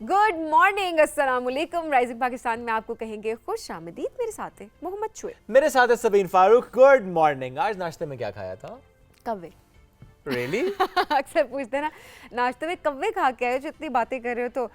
Good morning, अस्सलाम वालेकुम। Rising Pakistan में आपको कहेंगे खुश आमदीद। मेरे साथ है मोहम्मद शुएब। मेरे साथ है सबीन फारूक। Good morning. आज नाश्ते में क्या खाया था? कव्वे। रियली? अक्सर पूछते हैं ना नाश्ते में कव्वे खा के आए हो, जो इतनी बातें कर रहे हो, तो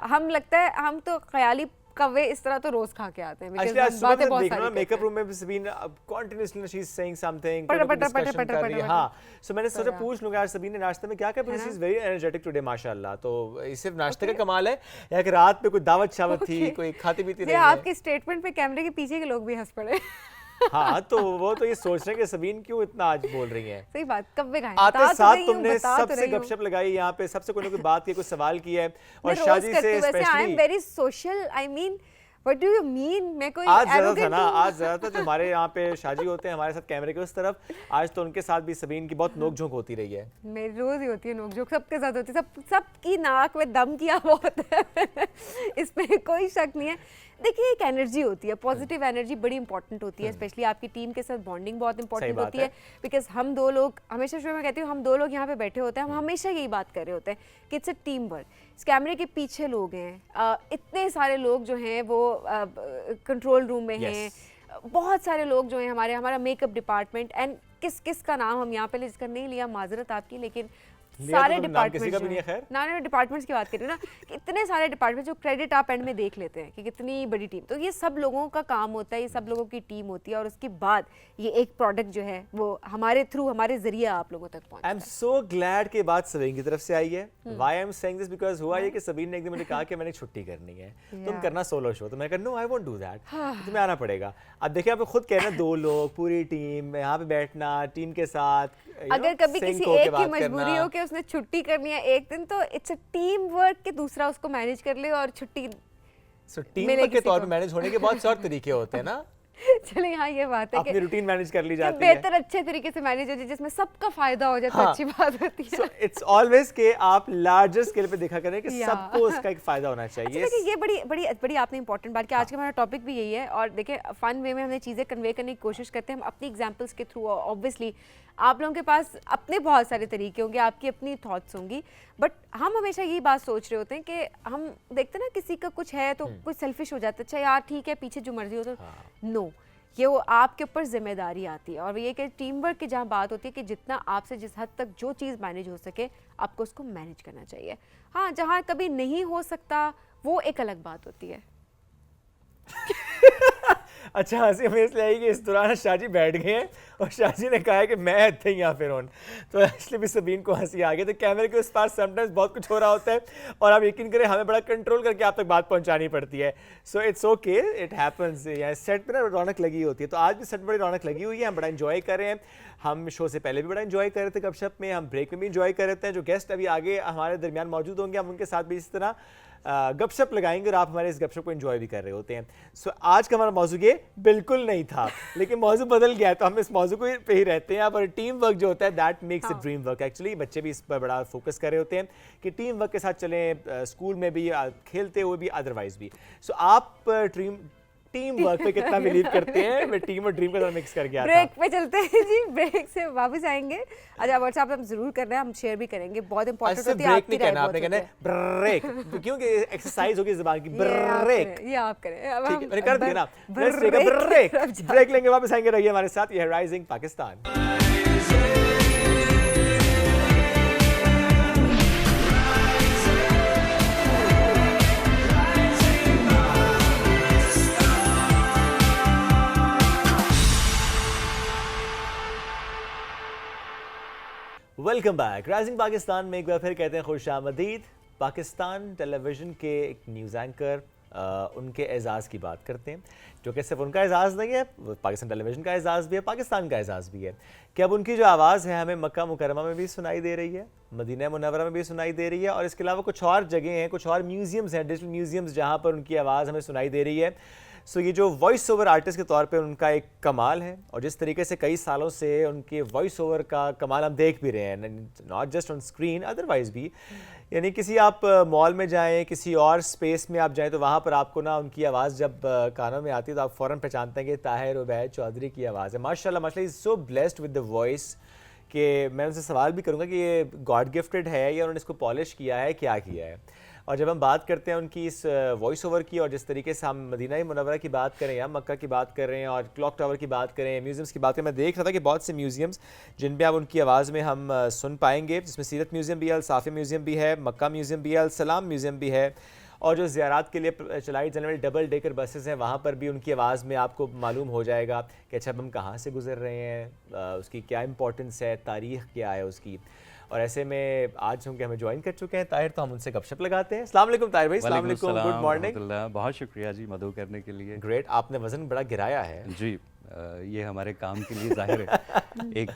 हम लगता है हम तो ख्याली कव्वे इस तरह तो रोज खा के आते हैं। Actually, आज सुबह मैं देख रहा हूँ मेकअप रूम में Sabeen continuously she's saying something, discussion कर रही है। हाँ, so मैंने सोचा पूछ लूँगा आज सबीन ने नाश्ते में क्या खाया, because she's very energetic today माशाल्लाह। तो ये सिर्फ नाश्ते का कमाल है या कि रात में कोई दावत शावत थी, कोई खाती पीती रही है? आपके स्टेटमेंट पे कैमरे के पीछे के लोग भी हंस पड़े। हाँ, तो वो तो ये सोच रहे हैं कि सबीन क्यों इतना आज बोल रही है। सही बात, कव्वे खाए। आते साथ तुमने सबसे गपशप लगाई यहाँ पे, सबसे कोई ना कोई बात की, कोई सवाल किया है और शादी से specially. I am very social, I mean What do you mean? मैं कोई आज ज़्यादा था ना, आज ज़्यादा था। जो हमारे यहाँ पे शादी होते हैं हमारे साथ कैमरे के उस तरफ, आज तो उनके साथ भी सबीन की बहुत नोक झोंक होती रही है। मेरी रोज ही होती है नोक झोंक, सबके साथ होती है, सबकी नाक में दम किया बहुत है। इसमें कोई शक नहीं है। देखिए, एक एनर्जी होती है, पॉजिटिव एनर्जी बड़ी इंपॉर्टेंट होती है, स्पेशली आपकी टीम के साथ बॉन्डिंग बहुत इंपॉर्टेंट होती है। बिकॉज हम दो लोग, हमेशा शुरू में कहती हूँ, हम दो लोग यहाँ पे बैठे होते हैं, हम हमेशा यही बात कर रहे होते हैं कि इट्स अ टीम वर्क। इस कैमरे के पीछे लोग हैं, इतने सारे लोग जो हैं वो कंट्रोल रूम में हैं, बहुत सारे लोग जो हैं, हमारा मेकअप डिपार्टमेंट, एंड किस किस का नाम हम यहाँ पे लिस्ट कर नहीं लिया, माजरत आपकी, लेकिन सारे डिपार्टमेंट्स, ना डिपार्टमेंट्स की बात करें ना, कि इतने सारे डिपार्टमेंट जो क्रेडिट आप एंड में देख लेते हैं कि कितनी बड़ी टीम, तो ये सब लोगों का काम होता है, ये सब लोगों की टीम होती है, और उसके बाद ये एक प्रोडक्ट जो है वो हमारे थ्रू, हमारे जरिए आप लोगों तक पहुंचता है। आई एम सो ग्लैड कि बात सबीन की तरफ से आई है। Why I am saying this, because हुआ ये कि सबीन ने एक दिन मुझे कहा कि मैंने छुट्टी करनी है, तुम करना सोलो शो। तो मैं कहा no, I won't do that, तुम्हें आना पड़ेगा। अब देखिए, आप खुद कह रहे हैं, दो लोग पूरी टीम यहाँ पे बैठना, टीम के साथ, अगर कभी किसी एक की मजबूरी हो कि उसने छुट्टी करनी है एक दिन, तो इट्स अ टीम वर्क कि दूसरा उसको मैनेज कर ले और छुट्टी। सो टीम वर्क के तौर पे मैनेज होने के बहुत सारे तरीके होते हैं ना। चलिए, हाँ, ये बात है अपनी रूटीन मैनेज कर ली जाती है, बेहतर अच्छे तरीके से मैनेज हो जाए, जिसमें सबका फायदा हो जाए, तो अच्छी बात होती है। इट्स ऑलवेज कि आप लार्जर स्केल पे देखा करें कि सबको उसका एक फायदा होना चाहिए। अच्छा, ये बड़ी बड़ी बड़ी आपने इंपॉर्टेंट बात कि आज का हमारा टॉपिक भी यही है, और देखिए फन वे में हमने चीज़ें कन्वे करने की कोशिश करते हैं, हम अपनी एग्जांपल्स के थ्रू। ऑब्वियसली आप लोगों के पास अपने बहुत सारे तरीके होंगे, आपकी अपनी थॉट्स होंगी, बट हम हमेशा यही बात सोच रहे होते हैं कि हम देखते हैं ना, किसी का कुछ है तो कुछ सेल्फिश हो जाता है, अच्छा यार ठीक है, पीछे जो मर्जी हो, तो नो, ये वो आपके ऊपर जिम्मेदारी आती है। और ये कि टीम वर्क की जहाँ बात होती है कि जितना आपसे जिस हद तक जो चीज़ मैनेज हो सके, आपको उसको मैनेज करना चाहिए। हाँ, जहाँ कभी नहीं हो सकता वो एक अलग बात होती है। अच्छा, हंसी हमें इसलिए आई कि इस दौरान शाजी बैठ गए हैं और शाजी ने कहा है कि मैं थे यहाँ फिर ऑन, तो इसलिए भी सबीन को हंसी आ गई। तो कैमरे के उस पार समटाइम्स बहुत कुछ हो रहा होता है और आप यकीन करें हमें बड़ा कंट्रोल करके आप तक बात पहुँचानी पड़ती है। So it's okay, it happens. यहाँ सेट पर ना रौनक लगी होती है, तो आज भी सेट बड़ी रौनक लगी हुई है, हम बड़ा इन्जॉय कर रहे हैं। हम शो से पहले भी बड़ा इन्जॉय कर रहे थे गपशप में, हम ब्रेक में भी इन्जॉय कर रहे थे। जो गेस्ट अभी आगे हमारे दरमियान मौजूद होंगे, हम उनके साथ भी इस तरह गपशप लगाएंगे और आप हमारे इस गपशप को एंजॉय भी कर रहे होते हैं। सो आज का हमारा मौजू ये बिल्कुल नहीं था, लेकिन मौजू बदल गया, तो हम इस मौजू को पे ही रहते हैं। पर टीम वर्क जो होता है, that makes a dream work. Actually बच्चे भी इस पर बड़ा फोकस कर रहे होते हैं कि टीम वर्क के साथ चलें, स्कूल में भी, खेलते हुए भी, अदरवाइज भी। सो आप टीम वर्क पे कितना बिलीव करते हैं? मैं टीम और ड्रीम का थोड़ा मिक्स कर गया था। ब्रेक पे चलते हैं जी, ब्रेक से वापस आएंगे। अच्छा, व्हाट्सएप हम जरूर कर रहे हैं, हम शेयर भी करेंगे, बहुत इंपॉर्टेंट होती है। ब्रेक नहीं कहना आपने, कहना है ब्रेक, क्योंकि एक्सरसाइज होगी ज़बान की। ब्रेक ये आप करें, ठीक है, मैंने कर दिया ना। Let's take a break, break लेंगे, वापस आएंगे, रहिए हमारे साथ। ये है rising Pakistan. Welcome back. Rising Pakistan में एक बार फिर कहते हैं खुश आमदीद। पाकिस्तान टेलीविज़न के एक न्यूज़ एंकर, उनके एजाज़ की बात करते हैं, जो कि सिर्फ उनका एजाज़ नहीं है, पाकिस्तान टेलीविज़न का एजाज़ भी है, पाकिस्तान का एजाज़ भी है कि अब उनकी जो आवाज़ है हमें मक्का मुकरमा में भी सुनाई दे रही है, मदीना मुनव्वरा में भी सुनाई दे रही है, और इसके अलावा कुछ और जगह हैं, कुछ और म्यूज़ियम्स हैं, डिजिटल म्यूज़ियम्स, जहाँ पर उनकी आवाज़ हमें सुनाई दे रही है। सो ये जो वॉइस ओवर आर्टिस्ट के तौर पे उनका एक कमाल है, और जिस तरीके से कई सालों से उनके वॉइस ओवर का कमाल हम देख भी रहे हैं, not just on screen, otherwise भी। यानी किसी आप मॉल में जाएं, किसी और स्पेस में आप जाएं, तो वहाँ पर आपको ना उनकी आवाज़ जब कानों में आती है तो आप फ़ौरन पहचानते हैं कि ताहिर उबैद चौधरी की आवाज़ है। माशाल्लाह माशाल्लाह, is so blessed with the voice कि मैं उनसे सवाल भी करूँगा कि ये गॉड गिफ्टेड है या उन्होंने इसको पॉलिश किया है, क्या किया है। और जब हम बात करते हैं उनकी इस वॉइस ओवर की और जिस तरीके से हम मदीना मुनव्वरा की बात करें या मक्का की बात कर रहे हैं और क्लॉक टावर की बात करें, म्यूज़ियम्स की बात करें, मैं देख रहा था कि बहुत से म्यूज़ियम्स जिन पे आप उनकी आवाज़ में हम सुन पाएंगे, जिसमें सीरत म्यूज़ियम भी है, अल साफ़ी म्यूज़ियम भी है, मक्का म्यूज़ियम भी है, अल सलाम म्यूज़ियम भी है, और जो ज़ियारात के लिए चलाई जाने वाली डबल डेकर बसेस हैं वहाँ पर भी उनकी आवाज़ में आपको मालूम हो जाएगा कि अच्छा हम कहाँ से गुजर रहे हैं, उसकी क्या इंपॉर्टेंस है, तारीख़ क्या है उसकी। और ऐसे में आज हम हमें ज्वाइन कर चुके हैं ताहिर, तो हम उनसे गपशप लगाते हैं। अस्सलाम वालेकुम ताहिर भाई। अस्सलाम वालेकुम, गुड मॉर्निंग। बहुत शुक्रिया जी मदऊ करने के लिए। ग्रेट, आपने वज़न बड़ा गिराया है जी। ये हमारे काम के लिए जाहिर है एक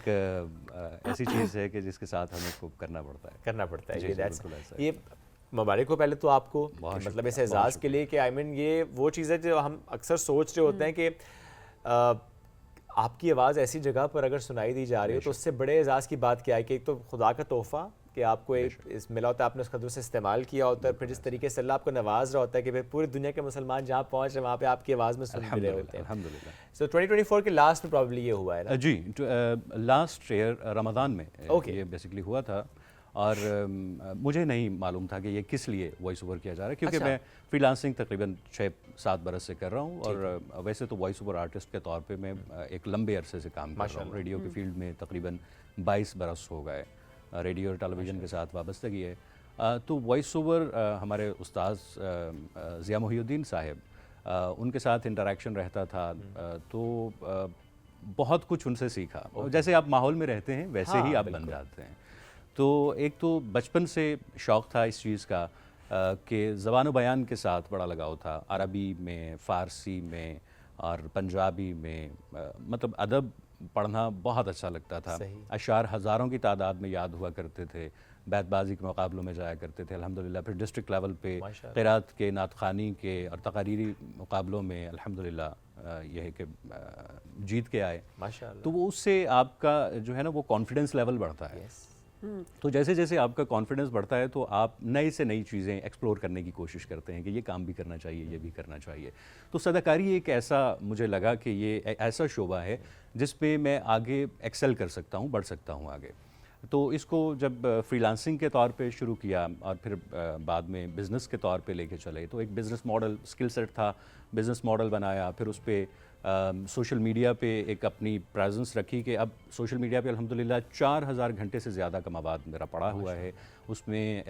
ऐसी चीज़ है कि जिसके साथ हमें खूब करना पड़ता है। ये मुबारक हो पहले तो आपको, मतलब इस एजाज़ के लिए कि आई मीन ये वो चीज़ है जो हम अक्सर सोच रहे होते हैं कि आपकी आवाज़ ऐसी जगह पर अगर सुनाई दी जा रही हो तो उससे बड़े एजाज़ की बात क्या है कि एक तो खुदा का तोहफ़ा कि आपको एक इस मिला होता है, आपने उसका दुरुस्त इस्तेमाल किया होता है, फिर जिस तरीके से अल्लाह आपको नवाज रहा होता है कि फिर पूरी दुनिया के मुसलमान जहाँ पहुँच रहे हैं वहाँ पे आपकी आवाज़ में सुन रहे होते हैं। अल्हम्दुलिल्लाह। सो 2024 के लास्ट में प्रॉब्ली ये हुआ है ना? जी, लास्ट ईयर रमज़ान में ये बेसिकली हुआ था और मुझे नहीं मालूम था कि ये किस लिए वॉइस ओवर किया जा रहा है, क्योंकि मैं फ्रीलांसिंग तकरीबन 6-7 बरस से कर रहा हूँ और वैसे तो वॉइस ओवर आर्टिस्ट के तौर पे मैं एक लंबे अरसे से काम कर रहा हूँ। रेडियो की फील्ड में तकरीबन 22 बरस हो गए, रेडियो और टेलीविज़न के साथ वाबस्तगी है। तो वॉइस ओवर हमारे उस्ताद ज़िया मोहिउद्दीन साहब, उनके साथ इंटरेक्शन रहता था, तो बहुत कुछ उनसे सीखा। जैसे आप माहौल में रहते हैं वैसे ही आप बन जाते हैं। तो एक तो बचपन से शौक़ था इस चीज़ का कि ज़बान बयान के साथ बड़ा लगाव था, अरबी में, फ़ारसी में और पंजाबी में, मतलब अदब पढ़ना बहुत अच्छा लगता था। अशार हज़ारों की तादाद में याद हुआ करते थे, बैतबाजी के मुकाबलों में जाया करते थे अल्हम्दुलिल्लाह। फिर डिस्ट्रिक्ट लेवल पे क़िरात के, नात ख़ानी के और तक़रीरी मुकाबलों में अल्हम्दुलिल्लाह यह है कि जीत के आए माशाअल्लाह। तो वो उससे आपका जो है ना वो कॉन्फिडेंस लेवल बढ़ता है। तो जैसे जैसे आपका कॉन्फिडेंस बढ़ता है तो आप नई से नई चीज़ें एक्सप्लोर करने की कोशिश करते हैं कि ये काम भी करना चाहिए, ये भी करना चाहिए। तो सदाकारी एक ऐसा मुझे लगा कि ये ऐसा शोबा है जिस पे मैं आगे एक्सेल कर सकता हूँ, बढ़ सकता हूँ आगे। तो इसको जब फ्रीलांसिंग के तौर पे शुरू किया और फिर बाद में बिज़नेस के तौर पे लेके चले, तो एक बिज़नेस मॉडल स्किल सेट था, बिज़नेस मॉडल बनाया, फिर उस पर सोशल मीडिया पे एक अपनी प्रेजेंस रखी कि अब सोशल मीडिया पे अल्हम्दुलिल्लाह 4000 घंटे से ज़्यादा का मवाद मेरा पड़ा हुआ है। उसमें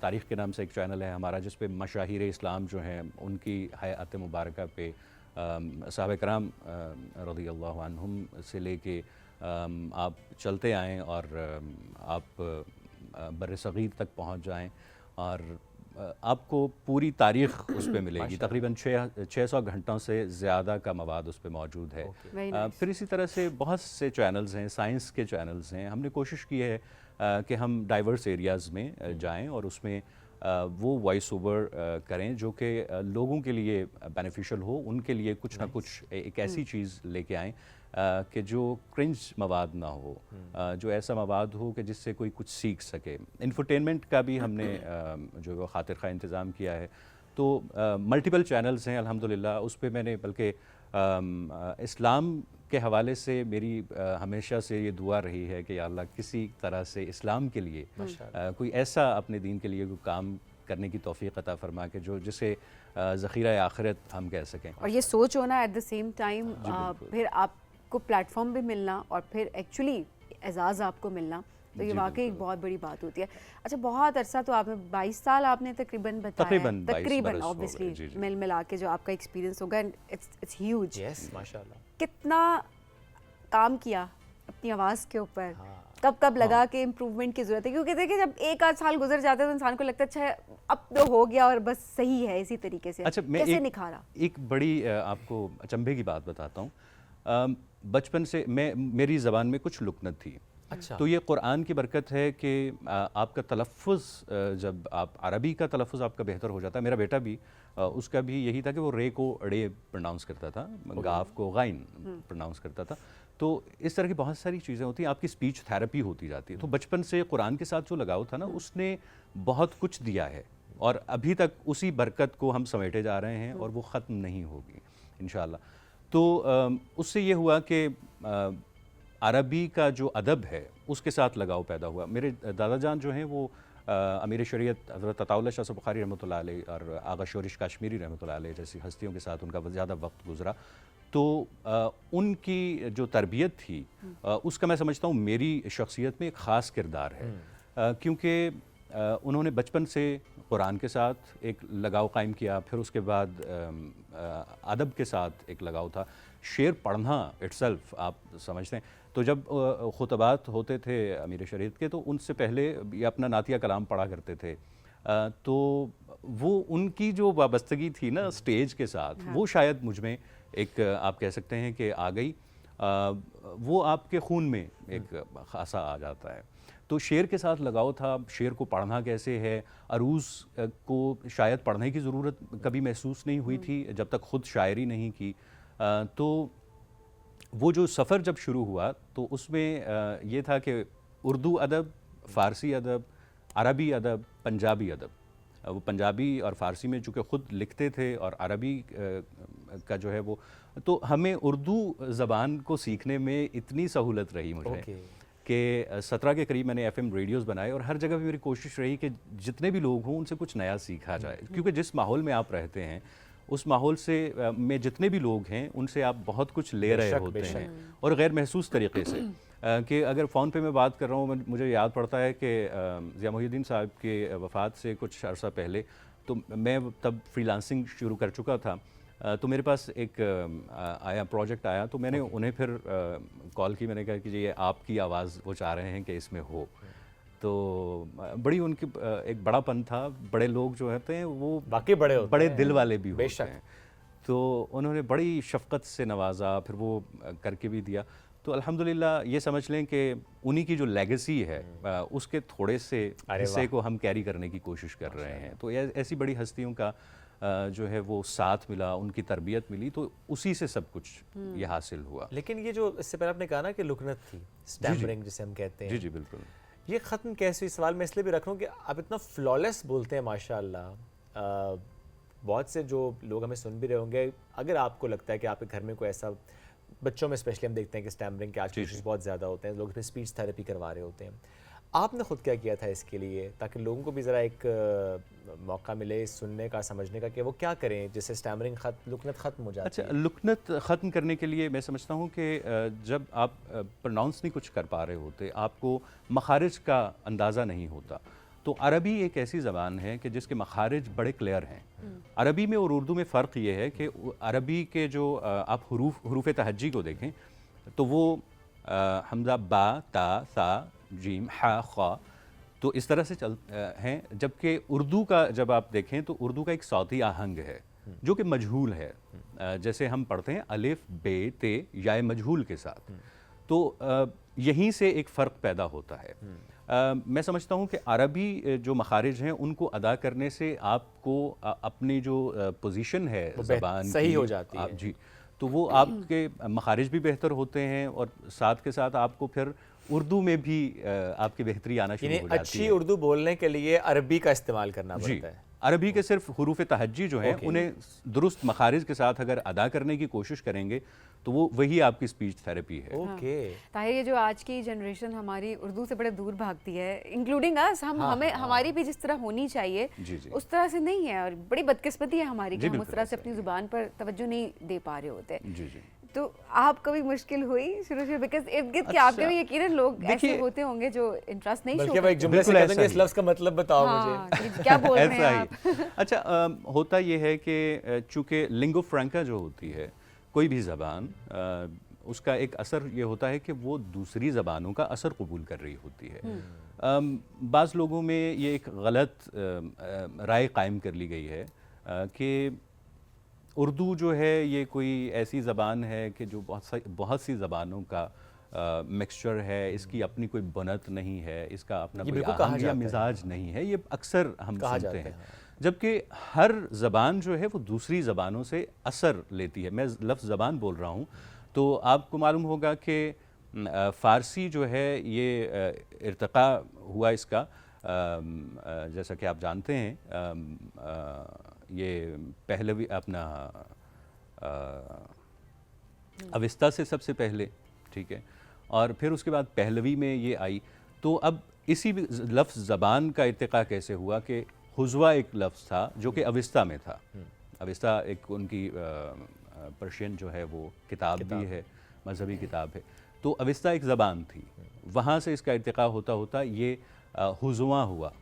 तारीख़ के नाम से एक चैनल है हमारा जिस पे मशाहिर इस्लाम जो हैं उनकी हयात मुबारका पे साहबे कराम रज़ियल्लाहु अन्हुम से लेके आप चलते आएँ और आप बर्र-ए-सग़ीर तक पहुँच जाएँ और आपको पूरी तारीख़ उस पे मिलेगी। तकरीबन 600 घंटों से ज़्यादा का मवाद उस पे मौजूद है। फिर इसी तरह से बहुत से चैनल्स हैं, साइंस के चैनल्स हैं। हमने कोशिश की है कि हम डाइवर्स एरियाज़ में जाएं और उसमें वो वॉइस ओवर करें जो कि लोगों के लिए बेनिफिशियल हो, उनके लिए कुछ ना कुछ एक ऐसी चीज़ लेके आएँ कि जो क्रिंज मवाद ना हो, जो ऐसा मवाद हो कि जिससे कोई कुछ सीख सके। इंफोटेनमेंट का भी हमने जो वो खातिर खा इंतज़ाम किया है। तो मल्टीपल चैनल्स हैं अल्हम्दुलिल्लाह। उस पर मैंने बल्कि इस्लाम के हवाले से मेरी हमेशा से ये दुआ रही है कि या अल्लाह किसी तरह से इस्लाम के लिए कोई ऐसा अपने दीन के लिए कोई काम करने की तौफीक अता फरमा के जो जिसे ज़ख़ीरा आखिरत हम कह सकें। और ये सोच होना एट द सेम टाइम, फिर आपको प्लेटफॉर्म भी मिलना और फिर एक्चुअली एजाज़ आपको मिलना, तो ये वाकई एक बहुत बड़ी बात होती है। अच्छा, बहुत अरसा तो आपने 22 साल आपने तकरीबन बताया, तकरीबन ऑब्वियसली मिल मिला के जो आपका एक्सपीरियंस होगा, इट्स ह्यूज। यस माशाल्लाह। कितना काम किया अपनी आवाज़ के ऊपर, कब लगा कि इम्प्रूवमेंट की ज़रूरत है? क्योंकि देखिए जब 1-8 साल गुजर जाते हैं तो इंसान को लगता है अच्छा अब तो हो गया और बस सही है इसी तरीके से। अच्छा, मैं कैसे निखारा? एक बड़ी आपको अचंभे की बात बताता हूँ। बचपन से मेरी ज़बान में कुछ लुकनत थी। अच्छा। तो ये कुरान की बरकत है कि आपका तलफ़्फ़ुज़, जब आप अरबी का तलफ़्फ़ुज़ आपका बेहतर हो जाता है। मेरा बेटा भी उसका भी यही था कि वो रे को अड़े प्रोनाउंस करता था, गाफ को गाइन प्रोनाउंस करता था। तो इस तरह की बहुत सारी चीज़ें होती हैं, आपकी स्पीच थेरेपी होती जाती है। तो बचपन से कुरान के साथ जो लगाव था ना, उसने बहुत कुछ दिया है और अभी तक उसी बरकत को हम समेटे जा रहे हैं और वो ख़त्म नहीं होगी इंशाअल्लाह। तो उससे ये हुआ कि अरबी का जो अदब है उसके साथ लगाव पैदा हुआ। मेरे दादा जान जो हैं वो अमीर शरीयत हज़रत अताउल्लाह शाह बुखारी रहमतुल्लाह अलैह और आगा शोरिश काश्मीरी रहमतुल्लाह अलैह जैसी हस्तियों के साथ उनका ज़्यादा वक्त गुजरा, तो उनकी जो तरबियत थी उसका मैं समझता हूँ मेरी शख्सियत में एक ख़ास किरदार है, क्योंकि उन्होंने बचपन से कुरान के साथ एक लगाव कायम किया, फिर उसके बाद अदब के साथ एक लगाव था। शेर पढ़ना इट्सल्फ आप समझते हैं, तो जब खुतबात होते थे अमीर शरीयत के, तो उनसे पहले ये अपना नातिया कलाम पढ़ा करते थे, तो वो उनकी जो वाबस्तगी थी ना स्टेज के साथ, वो शायद मुझ में एक आप कह सकते हैं कि आ गई, वो आपके खून में एक खासा आ जाता है। तो शेर के साथ लगाव था, शेर को पढ़ना कैसे है, अरूज़ को शायद पढ़ने की ज़रूरत कभी महसूस नहीं हुई थी जब तक ख़ुद शायरी नहीं की। तो वो जो सफ़र जब शुरू हुआ तो उसमें ये था कि उर्दू अदब, फ़ारसी अदब, अरबी अदब, पंजाबी अदब, वो पंजाबी और फ़ारसी में चूँकि ख़ुद लिखते थे और अरबी का जो है वो, तो हमें उर्दू ज़बान को सीखने में इतनी सहूलत रही मुझे कि 17 के करीब मैंने FM रेडियोज़ बनाए और हर जगह भी मेरी कोशिश रही कि जितने भी लोग हों उनसे कुछ नया सीखा जाए, क्योंकि जिस माहौल में आप रहते हैं उस माहौल से में जितने भी लोग हैं उनसे आप बहुत कुछ ले रहे होते हैं और गैर महसूस तरीके से। कि अगर फ़ोन पे मैं बात कर रहा हूँ, मुझे याद पड़ता है कि ज़िया मोहिउद्दीन साहब के वफ़ात से कुछ अर्सा पहले, तो मैं तब फ्रीलांसिंग शुरू कर चुका था, तो मेरे पास एक आया प्रोजेक्ट आया, तो मैंने उन्हें फिर कॉल की, मैंने कहा कि ये आपकी आवाज़ वो चाह रहे हैं कि इसमें हो, तो बड़ी उनकी एक बड़ापन था, बड़े लोग जो होते हैं वो बाकी बड़े दिल वाले भी होते बेशक हैं, तो उन्होंने बड़ी शफ़क़त से नवाजा, फिर वो करके भी दिया। तो अल्हम्दुलिल्लाह ये समझ लें कि उन्हीं की जो लेगेसी है उसके थोड़े से हिस्से को हम कैरी करने की कोशिश कर रहे हैं। तो ऐसी बड़ी हस्तियों का जो है वो साथ मिला, उनकी तरबियत मिली, तो उसी से सब कुछ ये हासिल हुआ। लेकिन ये जो इससे पहले आपने कहा ना कि लुकनत थी, स्टैमरिंग जिसे हम कहते हैं, जी जी बिल्कुल, ये ख़त्म कैसे हुई? सवाल मैं इसलिए भी रख रहा हूँ कि आप इतना फ्लॉलेस बोलते हैं माशाल्लाह। बहुत से जो लोग हमें सुन भी रहे होंगे, अगर आपको लगता है कि आपके घर में कोई ऐसा, बच्चों में स्पेशली हम देखते हैं कि स्टैमरिंग के आज केसेस बहुत ज़्यादा होते हैं, लोग इसमें स्पीच थेरेपी करवा रहे होते हैं, आपने खुद क्या किया था इसके लिए, ताकि लोगों को भी ज़रा एक मौका मिले सुनने का, समझने का कि वो क्या करें जिससे स्टैमरिंग लुकनत ख़त्म हो जाए? अच्छा, लुकनत ख़त्म करने के लिए मैं समझता हूँ कि जब आप प्रोनाउंस नहीं कुछ कर पा रहे होते, आपको मखारिज का अंदाज़ा नहीं होता, तो अरबी एक ऐसी ज़बान है कि जिसके मखारिज बड़े क्लियर हैं। अरबी में और उर्दू में फ़र्क ये है कि अरबी के जो आप हरूफ तहज्जी को देखें तो वो हमज़ा बा, ता, सा, जीम, हा, ख़ा, तो इस तरह से हैं, जबकि उर्दू का जब आप देखें तो उर्दू का एक सौती आहंग है जो कि मजहूल है, जैसे हम पढ़ते हैं अलिफ, बे, ते, या मजहूल के साथ, तो यहीं से एक फ़र्क पैदा होता है। मैं समझता हूँ कि अरबी जो मखारिज हैं उनको अदा करने से आपको अपनी जो पोजीशन है ज़बान सही हो जाती है जी, तो वो आपके मखारिज भी बेहतर होते हैं और साथ के साथ आपको फिर उर्दू में भी आपकी बेहतरी आना शुरू हो जाती है। अच्छी उर्दू बोलने के लिए अरबी का इस्तेमाल करना पड़ता है। अरबी के सिर्फ हुरूफ तहज्जी जो हैं उन्हें दुरुस्त मखारिज के साथ अगर अदा करने की कोशिश करेंगे तो वो वही आपकी स्पीच थेरेपी है। ओके। ताहिर, ये जो आज की जनरेशन हमारी उर्दू से बड़े दूर भागती है, इंक्लूडिंग अस, हमें हमारी भी जिस तरह होनी चाहिए उस तरह से नहीं है, और बड़ी बदकिस्मती है हमारी कि हम उस तरह से अपनी ज़ुबान पर तवज्जो नहीं दे पा रहे होते। जी जी। तो आप कभी मुश्किल हुई शुरू से, बिकॉज़ इर्द गिर्द के आपके भी यकीनन लोग ऐसे होते होंगे जो इंटरेस्ट नहीं शो करते। बल्कि एक जुमले से कहते हैं इस लफ्ज़ का मतलब बताओ मुझे, क्या बोल रहे हैं आप? अच्छा, होता ये है कि चूँकि लिंगो फ्रैंका जो होती है कोई भी ज़बान, उसका एक असर ये होता है कि वो दूसरी ज़बानों का असर कबूल कर रही होती है। बाज़ लोगों में ये एक गलत राय कायम कर ली गई है कि उर्दू जो है ये कोई ऐसी ज़बान है कि जो बहुत सी ज़बानों का मिक्सचर है, इसकी अपनी कोई बनत नहीं है, इसका अपना कोई आहंग या मिजाज नहीं है, ये अक्सर हम सुनते हैं। जबकि हर ज़बान जो है वो दूसरी ज़बानों से असर लेती है। मैं लफ्ज़ ज़बान बोल रहा हूँ तो आपको मालूम होगा कि फ़ारसी जो है ये इर्तिक़ा हुआ इसका, जैसा कि आप जानते हैं, ये पहलवी अपना अविस्ता से सबसे पहले, ठीक है, और फिर उसके बाद पहलवी में ये आई, तो अब इसी लफ्ज़ ज़बान का इत्तिक़ा कैसे हुआ कि हुज़वा एक लफ्ज़ था जो कि अविस्ता में था। अविस्ता एक उनकी पर्शियन जो है वो किताब भी है, मजहबी किताब है। तो अविस्ता एक ज़बान थी, वहाँ से इसका इर्तिक़ा होता होता ये हुज़वा हुआ।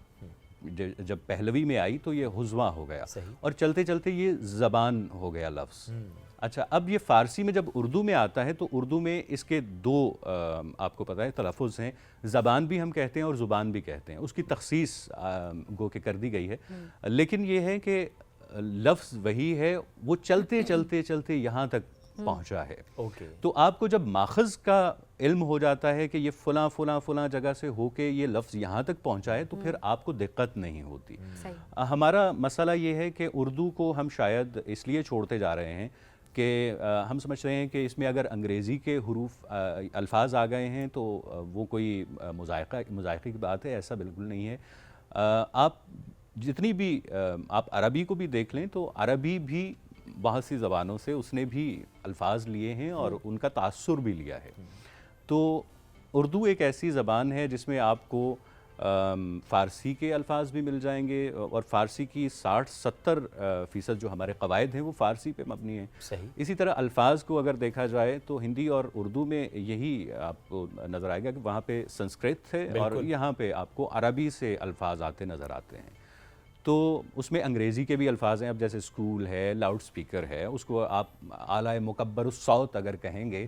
जब पहलवी में आई तो ये हुज़वा हो गया और चलते चलते ये ज़बान हो गया लफ्ज़। अच्छा, अब ये फ़ारसी में जब उर्दू में आता है तो उर्दू में इसके दो आपको पता है तलफ़ुज़ हैं, ज़बान भी हम कहते हैं और ज़ुबान भी कहते हैं। उसकी तख़सीस गो के कर दी गई है, लेकिन ये है कि लफ्ज़ वही है, वो चलते चलते चलते यहाँ तक पहुँचा है। तो आपको जब माखज़ का इल्म हो जाता है कि ये फ़लाँ फ़लाँ फ़लाँ जगह से होके ये लफ्ज़ यहाँ तक पहुँचा है तो फिर आपको दिक्कत नहीं होती। हमारा मसला ये है कि उर्दू को हम शायद इसलिए छोड़ते जा रहे हैं कि हम समझ रहे हैं कि इसमें अगर अंग्रेज़ी के हुरूफ अल्फाज आ गए हैं तो वो कोई मुज़ायक़े की बात है, ऐसा बिल्कुल नहीं है। आप जितनी भी आप अरबी को भी देख लें तो अरबी भी बहुत सी ज़बानों से उसने भी अल्फाज लिए हैं और उनका तासुर भी लिया है। तो उर्दू एक ऐसी ज़बान है जिसमें आपको फ़ारसी के अल्फाज भी मिल जाएंगे और फ़ारसी की 60-70% जो हमारे क़वायद हैं वो फ़ारसी पे मबनी हैं। इसी तरह अल्फाज को अगर देखा जाए तो हिंदी और उर्दू में यही आपको नज़र आएगा कि वहाँ पे संस्कृत है और यहाँ पे आपको अरबी से अल्फाज आते नज़र आते हैं। तो उसमें अंग्रेज़ी के भी अल्फाज हैं, अब जैसे स्कूल है, लाउड स्पीकर है, उसको आप आला मुकब्बर सौत अगर कहेंगे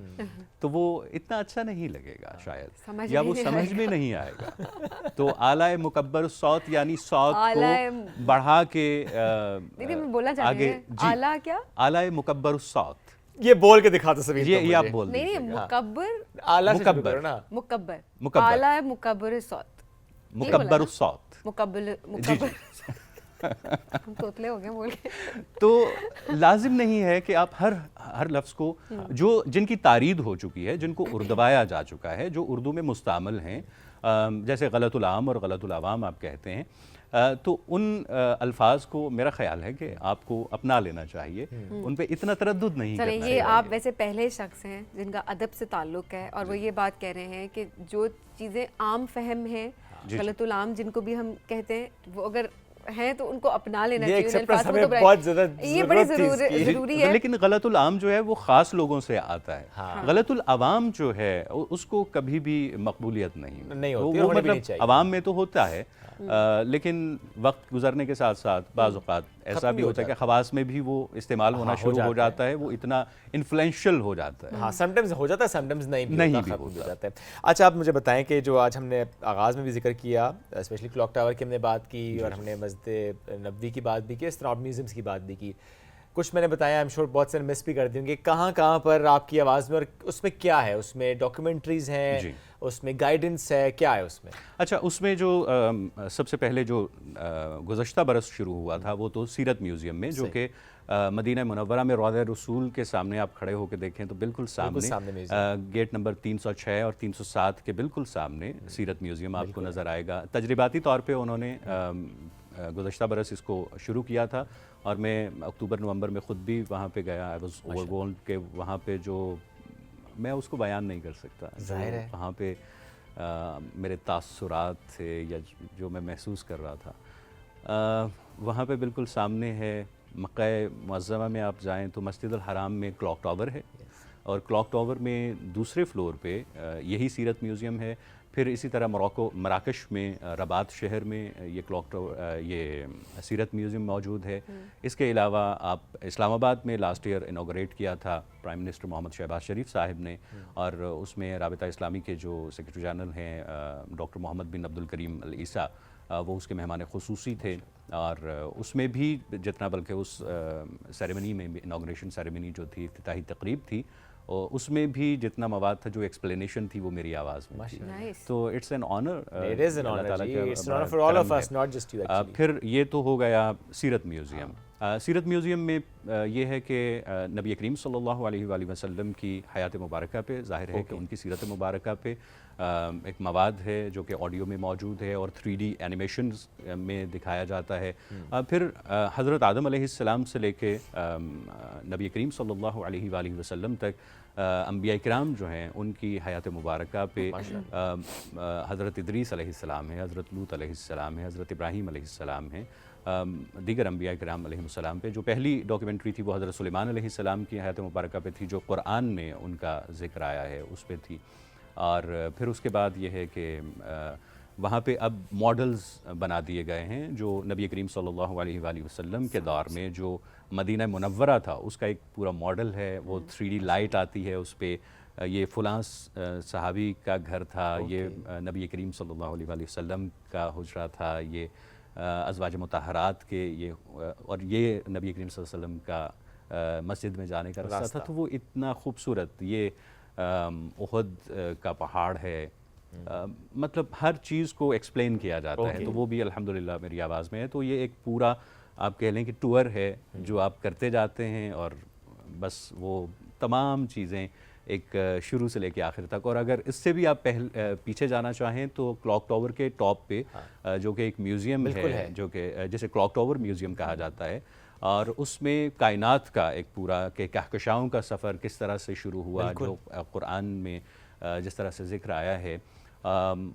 तो वो इतना अच्छा नहीं लगेगा शायद, या वो समझ में नहीं आएगा। तो आला मुकब्बर सौत यानी सौत को बढ़ा के मैं बोलना चाह रही हूं, आला क्या? आला मुकब्बर सौत, ये बोल के दिखा दो सभी। ये आप बोल नहीं, मुकब्बर, आला से शुरू करो ना। मुकब्बर, आला मुकब्बर सौत, मुकब्बर सौत, मुकब्बर हम तोतले हो गए बोल के। तो लाजिम नहीं है कि आप हर लफ्ज़ को जो जिनकी तारीद हो चुकी है, जिनको उर्दवाया जा चुका है, जो उर्दू में मुस्तामल हैं, जैसे गलतुल आम और गलतुल अवाम आप कहते हैं, तो उन अल्फाज को मेरा ख्याल है कि आपको अपना लेना चाहिए, उन पे इतना तरद्दुद नहीं करना चाहिए। ये आप वैसे पहले शख्स हैं जिनका अदब से ताल्लुक़ है और वो ये बात कह रहे हैं कि जो चीज़ें आम फहम हैं, गलतुल आम जिनको भी हम कहते हैं, वो अगर हैं तो उनको अपना लेना चाहिए। हमें बहुत ज़्यादा ये बड़ी ज़रूरी है। लेकिन गलतुल आम जो है वो ख़ास लोगों से आता है। हाँ। गलतुल अवाम जो है उसको कभी भी मकबूलियत नहीं होती, वो मतलब अवाम में तो होता है, लेकिन वक्त गुजरने के साथ साथ बाज़ औक़ात ऐसा भी होता है कि ख़वास में भी वो इस्तेमाल होना शुरू हो जाता है, वो इतना इन्फ्लुएंशियल हो जाता है। हाँ, समटाइम्स हो जाता है, समटाइम्स नहीं भी हो जाता है। अच्छा, आप मुझे बताएं कि जो आज हमने आगाज़ में भी जिक्र किया, स्पेशली क्लॉक टावर की हमने बात की और हमने मस्जिद नबवी की बात भी की, स्ट्रॉब म्यूजियम्स की बात भी की, कुछ मैंने बताया, आई एम श्योर बहुत सारे मिस भी कर देंगे, कहाँ कहाँ पर आपकी आवाज़ में, और उसमें क्या है, उसमें डॉक्यूमेंट्रीज़ हैं, उसमें गाइडेंस है, क्या है उसमें? अच्छा, उसमें जो सबसे पहले जो गुज़श्ता बरस शुरू हुआ था वो तो सीरत म्यूज़ियम में, जो कि मदीना मुनव्वरा में रौज़ा रसूल के सामने आप खड़े होकर देखें तो बिल्कुल सामने गेट नंबर 306 और 307 के बिल्कुल सामने सीरत म्यूज़ियम आपको नज़र आएगा। तजरिबाती तौर पे उन्होंने गुज़श्ता बरस इसको शुरू किया था और मैं अक्टूबर नवंबर में ख़ुद भी वहाँ पे गया। आई वाज ओवरवेल्म्ड के वहाँ पे जो मैं उसको बयान नहीं कर सकता, ज़ाहिर है वहाँ पे मेरे तासुरात थे या जो मैं महसूस कर रहा था। वहाँ पे बिल्कुल सामने है, मक्का मुअज़्ज़मा में आप जाएं तो मस्जिदुल हराम में क्लॉक टावर है और क्लॉक टावर में दूसरे फ्लोर पे यही सीरत म्यूज़ियम है। फिर इसी तरह मराकश में रबात शहर में ये क्लॉक टावर, ये सीरत म्यूज़ियम मौजूद है। इसके अलावा आप इस्लामाबाद में लास्ट ईयर इनॉग्रेट किया था प्राइम मिनिस्टर मोहम्मद शहबाज शरीफ साहब ने, और उसमें राबिता इस्लामी के जो सेक्रेटरी जनरल हैं डॉक्टर मोहम्मद बिन अब्दुल करीम अल ईसा, वो उसके मेहमान ख़ुसूसी थे और उसमें भी जितना, बल्कि उस सेरेमनी में भी, इनॉग्रेशन सेरेमनी जो थी, इफ्तिताही तकरीब थी, और उसमें भी जितना मवाद था, जो एक्सप्लेनेशन थी, वो मेरी आवाज़ में थी। तो इट्स एन ऑनर, फिर ये तो हो गया सीरत म्यूज़ियम। सीरत म्यूज़ियम में ये है कि नबी करीम सल्लल्लाहु अलैहि वसल्लम की हयात मुबारका पे, ज़ाहिर है कि उनकी सीरत मुबारका पे एक मवाद है जो कि ऑडियो में मौजूद है और 3D एनिमेशंस में दिखाया जाता है। फिर हज़रत आदम अलैहिस्सलाम से लेके नबी करीम सल्लल्लाहु अलैहि वसल्लम तक अंबिया किराम जो हैं उनकी हयात मुबारका पे हज़रत इदरीस अलैहिस्सलाम है, हज़रत लूत अलैहिस्सलाम है, हज़रत इब्राहीम अलैहिस्सलाम है, दीगर अंबिया किराम अलैहिस्सलाम पे। जो पहली डॉक्यूमेंट्री थी वो हज़रत सुलेमान अलैहिस्सलाम की हयात मुबारका पे थी, जो कुरान में उनका ज़िक्र आया है उस पे थी। और फिर उसके बाद ये है कि वहाँ पे अब मॉडल्स बना दिए गए हैं जो नबी करीम सल्लल्लाहु अलैहि वसल्लम के दौर में जो मदीना मुनव्वरा था उसका एक पूरा मॉडल है। वो 3D लाइट आती है उस पर, ये फ़लाँ सहाबी का घर था, ये नबी करीम सल्लल्लाहु अलैहि वसल्लम का हुजरा था, ये अज़वाज मुतहरात के ये, और ये नबी करीम सल्लल्लाहु अलैहि वसल्लम का मस्जिद में जाने का रास्ता था। तो वो इतना खूबसूरत, ये उहद का पहाड़ है, मतलब हर चीज़ को एक्सप्लेन किया जाता है। तो वो भी अल्हम्दुलिल्लाह मेरी आवाज़ में है। तो ये एक पूरा आप कह लें कि टूर है जो आप करते जाते हैं और बस वो तमाम चीज़ें एक शुरू से लेके आखिर तक। और अगर इससे भी आप पीछे जाना चाहें तो क्लॉक टावर के टॉप पे जो कि एक म्यूज़ियम है, जो कि जिसे क्लॉक टावर म्यूज़ियम कहा जाता है, और उसमें कायनात का एक पूरा के कहकशाओं का सफ़र किस तरह से शुरू हुआ, जो कुरान में जिस तरह से ज़िक्र आया है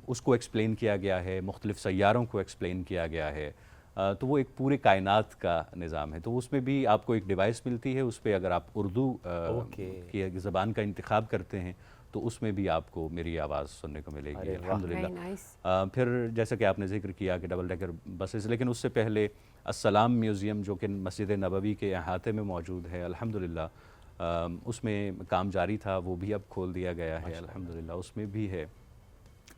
उसको एक्सप्लेन किया गया है, मुख्तलिफ़ सैयारों को एक्सप्लेन किया गया है। तो वो एक पूरे कायनात का निज़ाम है। तो उसमें भी आपको एक डिवाइस मिलती है, उस पर अगर आप उर्दू की ज़बान का इंतखाब करते हैं तो उसमें भी आपको मेरी आवाज़ सुनने को मिलेगी अल्हम्दुलिल्लाह। फिर जैसा कि आपने जिक्र किया कि डबल डेकर बसेस, लेकिन उससे पहले अस्सलाम म्यूज़ियम जो कि मस्जिद नबवी के अहाते में मौजूद है अल्हम्दुलिल्लाह, उसमें काम जारी था, वो भी अब खोल दिया गया है अल्हम्दुलिल्लाह, उसमें भी है।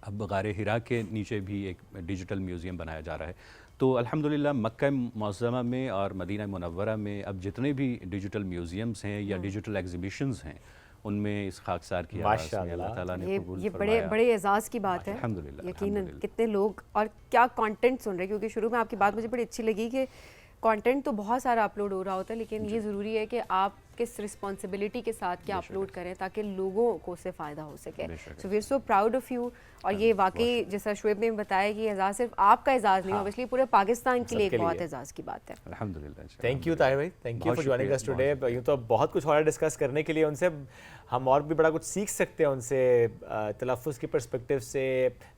अब गारे हिरा के नीचे भी एक डिजिटल म्यूज़ियम बनाया जा रहा है। तो अल्हम्दुलिल्लाह मक्का मुअज़्ज़मा में और मदीना मुनव्वरा में अब जितने भी डिजिटल म्यूज़ियम्स हैं या डिजिटल एग्जीबिशंस हैं उनमें इस खाकसार की आवाज़ में अल्लाह ताला ने कबूल ये फरमाया। बड़े एजाज़ की बात है अल्हम्दुलिल्लाह, यकीनन। अल्हम्दुलिल्लाह। कितने लोग और क्या कंटेंट सुन रहे हैं, क्योंकि शुरू में आपकी बात मुझे बड़ी अच्छी लगी कि कंटेंट तो बहुत सारा अपलोड हो रहा होता है, लेकिन ये ज़रूरी है कि आप किस रिस्पॉन्सिबिलिटी के साथ क्या अपलोड करें ताकि लोगों को उससे फ़ायदा हो सके। So we are so proud of you. और ये वाकई जैसा शुएब ने बताया कि एजाज़ सिर्फ आपका एजाज़ नहीं, ऑब्वियसली पूरे पाकिस्तान के लिए एक बहुत एजाज़ की बात है। अल्हम्दुलिल्लाह। थैंक यू ताहिर भाई, thank you for joining us today. यूँ तो बहुत कुछ और डिस्कस करने के लिए उनसे हम और भी बड़ा कुछ सीख सकते हैं उनसे, तलफ़्फ़ुज़ की पर्सपेक्टिव से,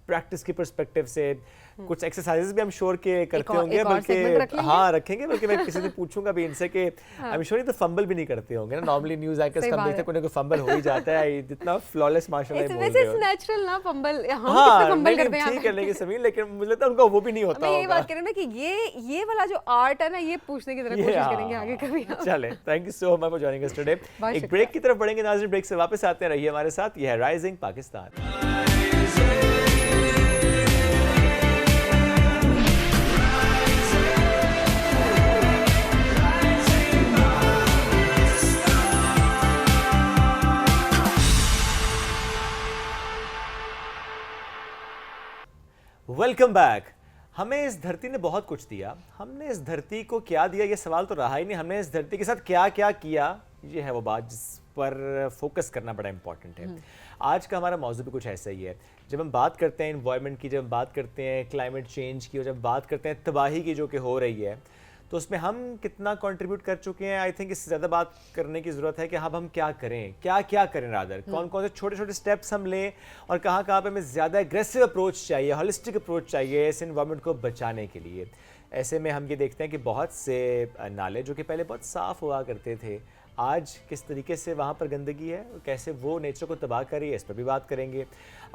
प्रैक्टिस की पर्सपेक्टिव से। कुछ एक्सरसाइजेस भी हम श्योर के करते होंगे, बल्कि हाँ रखेंगे, बल्कि मैं किसी से पूछूंगा भी इनसे कि आई एम श्योर ये तो फंबल भी नहीं करते होंगे ना। नॉर्मली न्यूज़ एंकर्स कम देखते हैं, कोई फंबल हो ही जाता है, जितना फ्लॉलेस माशाल्लाह बोल रहे हो। नेचुरल ना फंबल, हम हाँ, कितने फंबल करते हैं ठीक है, लेकिन समीर, लेकिन मुझे लगता है उनका वो भी नहीं होता होगा। मैं ये बात कह रही हूं ना कि ये वाला जो आर्ट है ना, ये पूछने की तरफ कोशिश करेंगे आगे कभी। चले, thank you so much for joining us today. एक ब्रेक की तरफ बढ़ेंगे नाज़रीन, ब्रेक से वापस आते रहिए हमारे साथ। ये है राइजिंग पाकिस्तान। Welcome back. हमें इस धरती ने बहुत कुछ दिया, हमने इस धरती को क्या दिया ये सवाल तो रहा ही नहीं, हमने इस धरती के साथ क्या क्या किया, ये है वो बात जिस पर फोकस करना बड़ा इंपॉर्टेंट है। आज का हमारा मौजू भी कुछ ऐसा ही है। जब हम बात करते हैं एनवायरनमेंट की, जब हम बात करते हैं क्लाइमेट चेंज की, और जब बात करते हैं तबाही की जो कि हो रही है, तो उसमें हम कितना कंट्रीब्यूट कर चुके हैं। आई थिंक इससे ज़्यादा बात करने की ज़रूरत है कि अब हम क्या करें, क्या करें रादर, कौन कौन से छोटे छोटे स्टेप्स हम लें, और कहाँ पे हमें ज़्यादा एग्रेसिव अप्रोच चाहिए, हॉलिस्टिक अप्रोच चाहिए इस एनवायरनमेंट को बचाने के लिए। ऐसे में हम ये देखते हैं कि बहुत से नाले जो कि पहले बहुत साफ़ हुआ करते थे, आज किस तरीके से वहाँ पर गंदगी है और कैसे वो नेचर को तबाह कर रही है, इस पर भी बात करेंगे।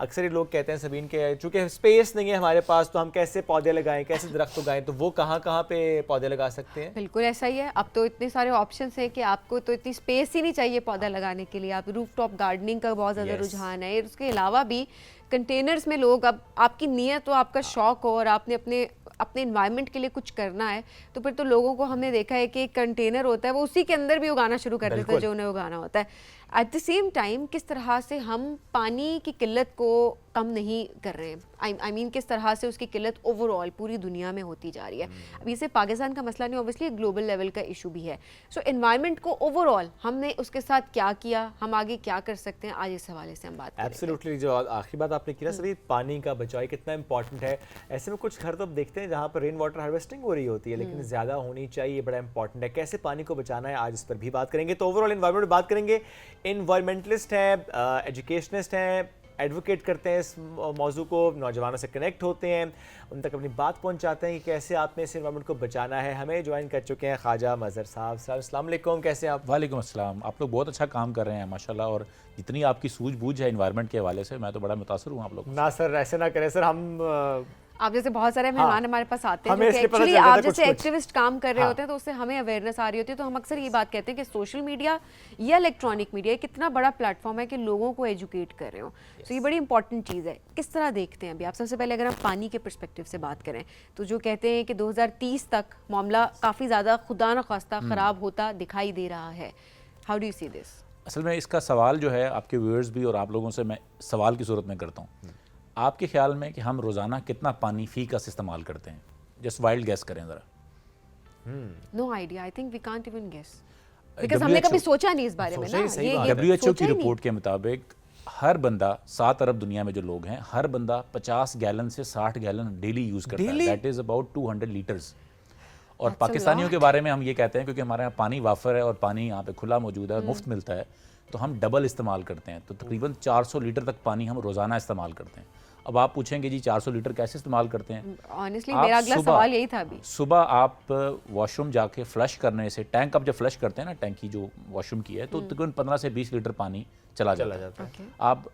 अक्सर ही लोग कहते हैं सबीन के चूँकि स्पेस नहीं है हमारे पास, तो हम कैसे पौधे लगाएं, कैसे दरख्त उगाएं, तो वो कहाँ पे पौधे लगा सकते हैं? बिल्कुल ऐसा ही है। अब तो इतने सारे ऑप्शंस हैं कि आपको तो इतनी स्पेस ही नहीं चाहिए पौधा लगाने के लिए। आप रूफटॉप गार्डनिंग का बहुत ज़्यादा रुझान है। उसके अलावा भी कंटेनर्स में लोग, अब आपकी नीयत हो, आपका शौक़ हो और आपने अपने इन्वायरमेंट के लिए कुछ करना है, तो फिर तो लोगों को हमने देखा है कि एक कंटेनर होता है वो उसी के अंदर भी उगाना शुरू कर देते हैं जो उन्हें उगाना होता है। एट द सेम टाइम किस तरह से हम पानी की किल्लत को कम नहीं कर रहे हैं, आई मीन किस तरह से उसकी किल्लत ओवरऑल पूरी दुनिया में होती जा रही है। अब इसे पाकिस्तान का मसला नहीं, ऑब्वियसली ग्लोबल लेवल का इशू भी है। सो एनवायरनमेंट को ओवरऑल हमने उसके साथ क्या किया, हम आगे क्या कर सकते हैं, आज इस हवाले से हम बात करेंगे। एब्सोल्युटली, जो आखिरी बात आपने की ना सभी, पानी का बचाव कितना इंपॉर्टेंट है। ऐसे में कुछ घर तो आप देखते हैं जहाँ पर रेन वाटर हार्वेस्टिंग हो रही होती है, लेकिन ज़्यादा होनी चाहिए, बड़ा इंपॉर्टेंट है। कैसे पानी को बचाना है, आज इस पर भी बात करेंगे। तो ओवरऑल एनवायरनमेंट में बात करेंगे। इन्वायरमेंटलिस्ट हैं, एजुकेशनिस्ट हैं, एडवोकेट करते हैं इस मौजू को, नौजवानों से कनेक्ट होते हैं, उन तक अपनी बात पहुंचाते हैं कि कैसे आपने इस एनवायरनमेंट को बचाना है। हमें ज्वाइन कर चुके हैं ख्वाजा मज़हर साहब। अस्सलाम वालेकुम, कैसे हैं आप? वालेकुम अस्सलाम। आप लोग बहुत अच्छा काम कर रहे हैं माशाल्लाह, और जितनी आपकी सूझबूझ है एनवायरनमेंट के हवाले से, मैं तो बड़ा मुतासर हूँ आप लोग। ना सर, ऐसे ना करें सर, हम आप जैसे बहुत सारे मेहमान हमारे पास आते हैं हमें जो कि इसलिए पता एक्चुअली चल जाता आप है जैसे कुछ-कुछ। एक्टिविस्ट काम कर रहे होते हैं तो उससे हमें अवेयरनेस आ रही होती है। तो हम अक्सर ये बात कहते हैं कि सोशल मीडिया या इलेक्ट्रॉनिक मीडिया कितना बड़ा प्लेटफॉर्म है कि लोगों को एजुकेट कर रहे हो। तो ये बड़ी इंपॉर्टेंट चीज़ है। किस तरह देखते हैं अभी आप? सबसे पहले अगर हम पानी के पर्सपेक्टिव से बात करें तो जो कहते हैं कि 2030 तक मामला काफ़ी ज़्यादा खुदा न खास्ता ख़राब होता दिखाई दे रहा है। How do you see this? असल में इसका सवाल जो है आपके व्यूअर्स भी और आप लोगों से मैं सवाल की सूरत में करता हूँ। आपके ख्याल में कि हम रोज़ाना कितना पानी फ़ी का इस्तेमाल करते हैं? जस्ट वाइल्ड गैस करें ज़रा। No idea, I think we can't even guess, because हमने कभी सोचा नहीं इस बारे में ना। सही बात ये WHO सोचा की ही नहीं। रिपोर्ट के मुताबिक हर बंदा 7 अरब दुनिया में जो लोग हैं, हर बंदा 50 गैलन से 60 गैलन डेली यूज़ करता है। That is about 200 litres. और पाकिस्तानियों के बारे में हम ये कहते हैं क्योंकि हमारे यहाँ पानी वाफर है और पानी यहाँ पे खुला मौजूद है और मुफ्त मिलता है, तो हम डबल इस्तेमाल करते हैं। तो तकरीबन 400 लीटर तक पानी हम रोज़ाना इस्तेमाल करते हैं। अब आप पूछेंगे जी 400 लीटर कैसे इस्तेमाल करते हैं? ऑनेस्टली आप मेरा अगला सुबह- सवाल यही था अभी। सुबह आप वॉशरूम जाके फ्लश करने से, टैंक आप जब फ्लश करते हैं ना, टैंकी जो वॉशरूम की है, तो तकरीबन 15 से 20 लीटर पानी चला जाता है। आप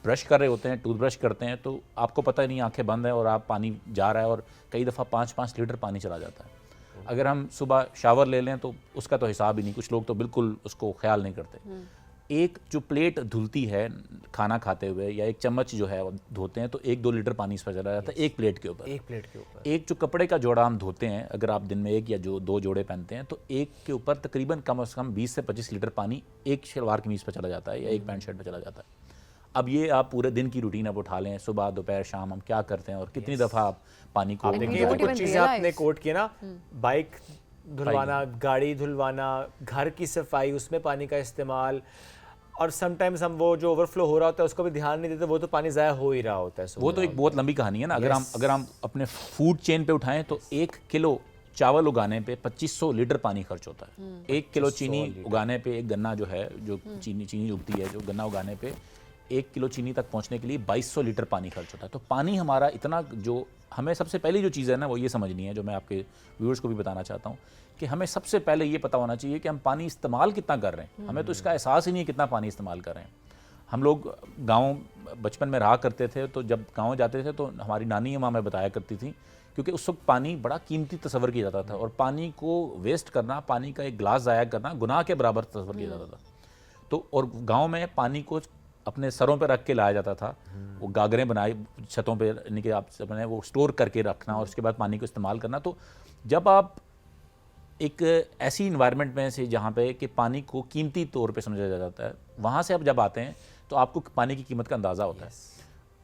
ब्रश कर रहे होते हैं, टूथब्रश करते हैं, तो आपको पता ही नहीं, आंखें बंद हैं और आप पानी जा रहा है और कई दफ़ा 5-5 लीटर पानी चला जाता है। अगर हम सुबह शावर ले लें तो उसका तो हिसाब ही नहीं, कुछ लोग तो बिल्कुल उसको ख्याल नहीं करते। एक जो प्लेट धुलती है खाना खाते हुए या एक चम्मच जो है वो धोते हैं तो 1-2 लीटर पानी इस पर चला जाता है एक प्लेट के ऊपर। एक प्लेट के ऊपर एक जो कपड़े का जोड़ा हम धोते हैं, अगर आप दिन में एक या जो 2 जोड़े पहनते हैं, तो एक के ऊपर तकरीबन कम से कम 20 से 25 लीटर पानी एक शलवार कमीज पर चला जाता है या एक पैंट शर्ट पर चला जाता है। अब ये आप पूरे दिन की रूटीन आप उठा लें, सुबह दोपहर शाम हम क्या करते हैं और कितनी दफ़ा आप पानी को देखिए, we ये तो don't कुछ even चीज़ें आपने realize. कोट की ना, बाइक धुलवाना, गाड़ी धुलवाना, घर की सफाई, उसमें पानी का इस्तेमाल, और समटाइम्स हम वो जो ओवरफ्लो हो रहा होता है उसको भी ध्यान नहीं देते, वो तो पानी ज़ाया हो ही रहा होता है। वो तो एक बहुत लंबी कहानी है ना। अगर हम अपने फूड चेन पे उठाएं तो 1 किलो चावल उगाने पे 2500 लीटर पानी खर्च होता है। 1 किलो चीनी उगाने पे, एक गन्ना जो है, जो चीनी उगती है, जो गन्ना उगाने पे 1 किलो चीनी तक पहुंचने के लिए 2200 लीटर पानी खर्च होता है। तो पानी हमारा इतना, जो हमें सबसे पहली जो चीज़ है ना वो ये समझनी है, जो मैं आपके व्यूअर्स को भी बताना चाहता हूँ, कि हमें सबसे पहले ये पता होना चाहिए कि हम पानी इस्तेमाल कितना कर रहे हैं। हमें तो इसका एहसास ही नहीं है कितना पानी इस्तेमाल कर रहे हैं। हम लोग गाँव बचपन में रहा करते थे, तो जब गाँव जाते थे तो हमारी नानी माँ हमें बताया करती थी, क्योंकि उस वक्त पानी बड़ा कीमती तस्वर किया जाता था और पानी को वेस्ट करना, पानी का एक गिलास ज़ाया करना गुनाह के बराबर तस्वर किया जाता था। तो और गाँव में पानी को अपने सरों पर रख के लाया जाता था, वो गागरें बनाई छतों पे, यानी कि आप अपने वो स्टोर करके रखना और उसके बाद पानी को इस्तेमाल करना। तो जब आप एक ऐसी इन्वायरमेंट में से जहाँ पे कि पानी को कीमती तौर पे समझा जाता है, वहाँ से आप जब आते हैं तो आपको पानी की कीमत का अंदाज़ा होता है।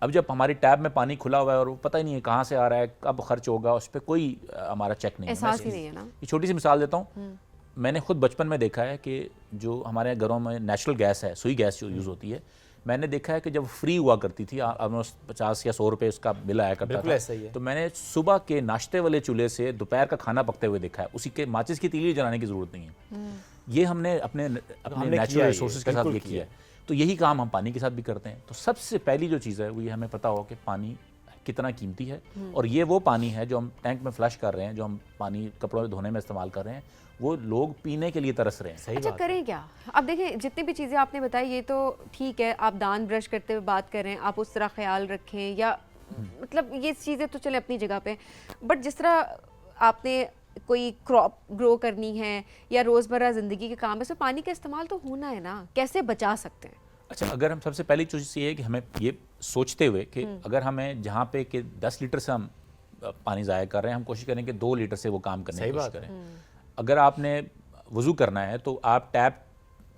अब जब हमारी टैब में पानी खुला हुआ है और वो पता ही नहीं है कहाँ से आ रहा है, कब खर्च होगा, उस पर कोई हमारा चेक नहीं है। एहसास ही नहीं है ना। ये छोटी सी मिसाल देता हूँ, मैंने खुद बचपन में देखा है कि जो हमारे घरों में नेचुरल गैस है, सुई गैस जो यूज़ होती है, मैंने देखा है कि जब फ्री हुआ करती थी, ऑलमोस्ट 50 या 100 रुपये उसका बिल आया करता बिल्कुल ऐसा ही है। था, तो मैंने सुबह के नाश्ते वाले चूल्हे से दोपहर का खाना पकते हुए देखा है। उसी के माचिस की तीली जलाने की ज़रूरत नहीं है। ये हमने अपने नेचुरल रिसोर्सेज के साथ ये किया है। तो यही काम हम पानी के साथ भी करते हैं। तो सबसे पहली जो चीज़ है वो ये हमें पता हो कि पानी कितना कीमती है, और ये वो पानी है जो हम टैंक में फ्लश कर रहे हैं, जो हम पानी कपड़ों में धोने में इस्तेमाल कर रहे हैं, वो लोग पीने के लिए तरस रहे हैं। सही अच्छा, बात करें क्या? अब देखिए, जितनी भी चीज़ें आपने बताई ये तो ठीक है, आप दान ब्रश करते हुए बात करें, आप उस तरह ख्याल रखें, या मतलब ये चीज़ें तो चले अपनी जगह पे, बट जिस तरह आपने कोई क्रॉप ग्रो करनी है या रोज़मर्रा ज़िंदगी के काम है, उसमें पानी का इस्तेमाल तो होना है ना, कैसे बचा सकते हैं? अच्छा, अगर हम सबसे पहली चीज़ ये है कि हमें ये सोचते हुए कि अगर हमें जहाँ पे कि 10 लीटर से हम पानी ज़ाया कर रहे हैं, हम कोशिश करें कि 2 लीटर से वो काम करने की कोशिश करें। अगर आपने वज़ू करना है तो आप टैप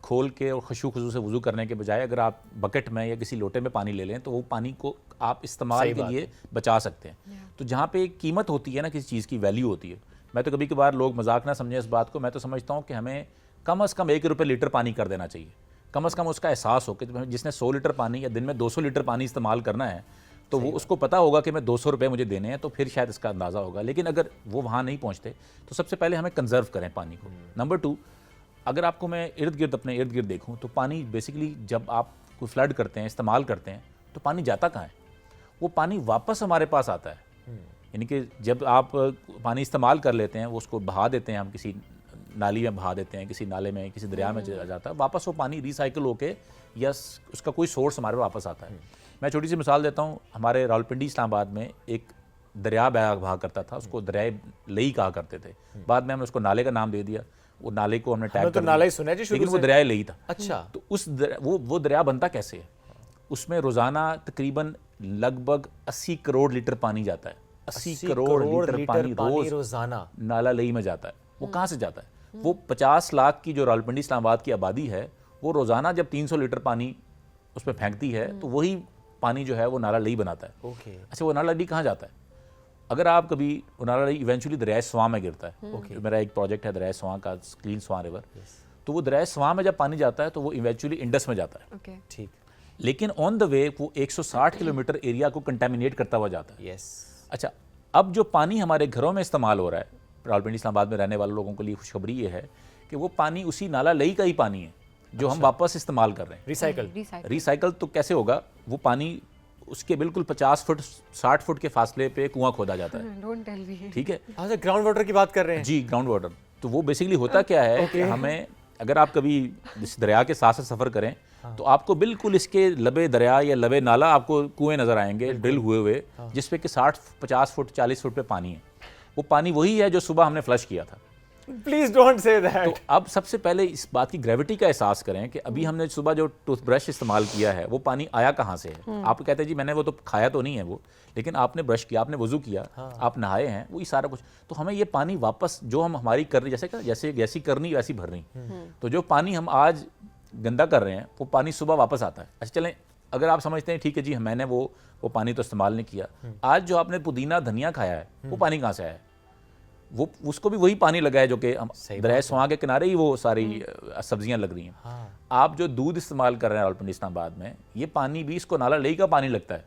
खोल के और खुशू खुशू से वज़ू करने के बजाय अगर आप बकेट में या किसी लोटे में पानी ले लें तो वो पानी को आप इस्तेमाल के लिए बचा सकते हैं। तो जहाँ पे एक कीमत होती है ना, किसी चीज़ की वैल्यू होती है, मैं तो कभी कभार लोग मजाक ना समझें इस बात को, मैं तो समझता हूँ कि हमें कम से कम 1 रुपये लीटर पानी कर देना चाहिए, कम से कम उसका एहसास हो कि जिसने 100 लीटर पानी या दिन में 200 लीटर पानी इस्तेमाल करना है तो वो उसको पता होगा कि मैं 200 रुपये मुझे देने हैं, तो फिर शायद इसका अंदाज़ा होगा। लेकिन अगर वो वहाँ नहीं पहुँचते तो सबसे पहले हमें कंजर्व करें पानी को। नंबर 2, अगर आपको मैं अपने इर्द गिर्द देखूँ तो पानी बेसिकली जब आप कोई फ्लड करते हैं, इस्तेमाल करते हैं, तो पानी जाता कहाँ है? वो पानी वापस हमारे पास आता है। यानी कि जब आप पानी इस्तेमाल कर लेते हैं, वो उसको बहा देते हैं, हम किसी नाली में बहा देते हैं, किसी नाले में, किसी दरिया में जाता है, वापस वो पानी रिसाइकिल होके या उसका कोई सोर्स हमारे वापस आता है। मैं छोटी सी मिसाल देता हूँ, हमारे रावलपिंडी इस्लामाबाद में एक दरिया बहा करता था, उसको दरिया लई कहा करते थे। बाद में हमने उसको नाले का नाम दे दिया, वो नाले को हमने टैग तो नाला ही सुना है जी शुरू लेकिन वो से। दरिया लई था। अच्छा, तो उस वो दरिया बनता कैसे है? उसमें रोज़ाना तकरीबन लगभग 80 करोड़ लीटर पानी जाता है। 80 करोड़ लीटर पानी रोजाना नाला लई में जाता है। वो कहाँ से जाता है? वो 50 लाख की जो रावलपिंडी इस्लामाबाद की आबादी है, वो रोज़ाना जब 300 लीटर पानी उसमें फेंकती है तो वही पानी जो है वो नाला लई बनाता है। ओके, अच्छा, वो नाला लई कहाँ जाता है? अगर आप कभी वो नाला लई इवेंचुअली दरिया स्वां में गिरता है। जो मेरा एक प्रोजेक्ट है दरिया स्वां का, क्लीन स्वां रिवर, तो वो दरिया स्वां में जब पानी जाता है तो वो इवेंचुअली इंडस में जाता है। ओके, ठीक, लेकिन ऑन द वे वो 160 किलोमीटर एरिया को कंटेमिनेट करता हुआ जाता है। यस। अच्छा, अब जो पानी हमारे घरों में इस्तेमाल हो रहा है, रावलपिंडी इस्लामाबाद में रहने वाले लोगों के लिए खुशखबरी ये है कि वो पानी उसी नाला लई का ही पानी है जो हम वापस इस्तेमाल कर रहे हैं। रिसाइकल तो कैसे होगा? वो पानी उसके बिल्कुल 50 फुट 60 फुट के फासले पे कुआं खोदा जाता है। Don't tell me. ठीक है अच्छा, ग्राउंड वाटर की बात कर रहे हैं जी, ग्राउंड वाटर। तो वो बेसिकली होता क्या है कि हमें, अगर आप कभी इस दरिया के साथ सफ़र करें तो आपको बिल्कुल इसके लबे दरिया या लबे नाला आपको कुएं नज़र आएंगे ड्रिल हुए हुए, जिसपे कि 60-50 फुट 40 फुट पे पानी है। वो पानी वही है जो सुबह हमने फ्लश किया था। Please don't say that. तो अब सबसे पहले इस बात की ग्रेविटी का एहसास करें कि अभी हमने सुबह जो टूथब्रश इस्तेमाल किया है वो पानी आया कहाँ से है। आप कहते हैं जी मैंने वो तो खाया तो नहीं है वो, लेकिन आपने ब्रश किया, आपने वजू किया, आप नहाए हैं, वही सारा कुछ। तो हमें ये पानी वापस जो हम हमारी करनी, जैसी करनी वैसी भरनी, तो जो पानी हम आज गंदा कर रहे हैं वो पानी सुबह वापस आता है। अच्छा चलें, अगर आप समझते हैं ठीक है जी मैंने वो पानी तो इस्तेमाल नहीं किया, आज जो आपने पुदीना धनिया खाया है वो पानी कहाँ से आया है? वो उसको भी वही पानी लगा है जो कि दरिया स्वां के किनारे ही वो सारी सब्जियां लग रही हैं। आप जो दूध इस्तेमाल कर रहे हैं रावलपिंडी इस्लामाबाद में, ये पानी भी इसको नाला लई का पानी लगता है।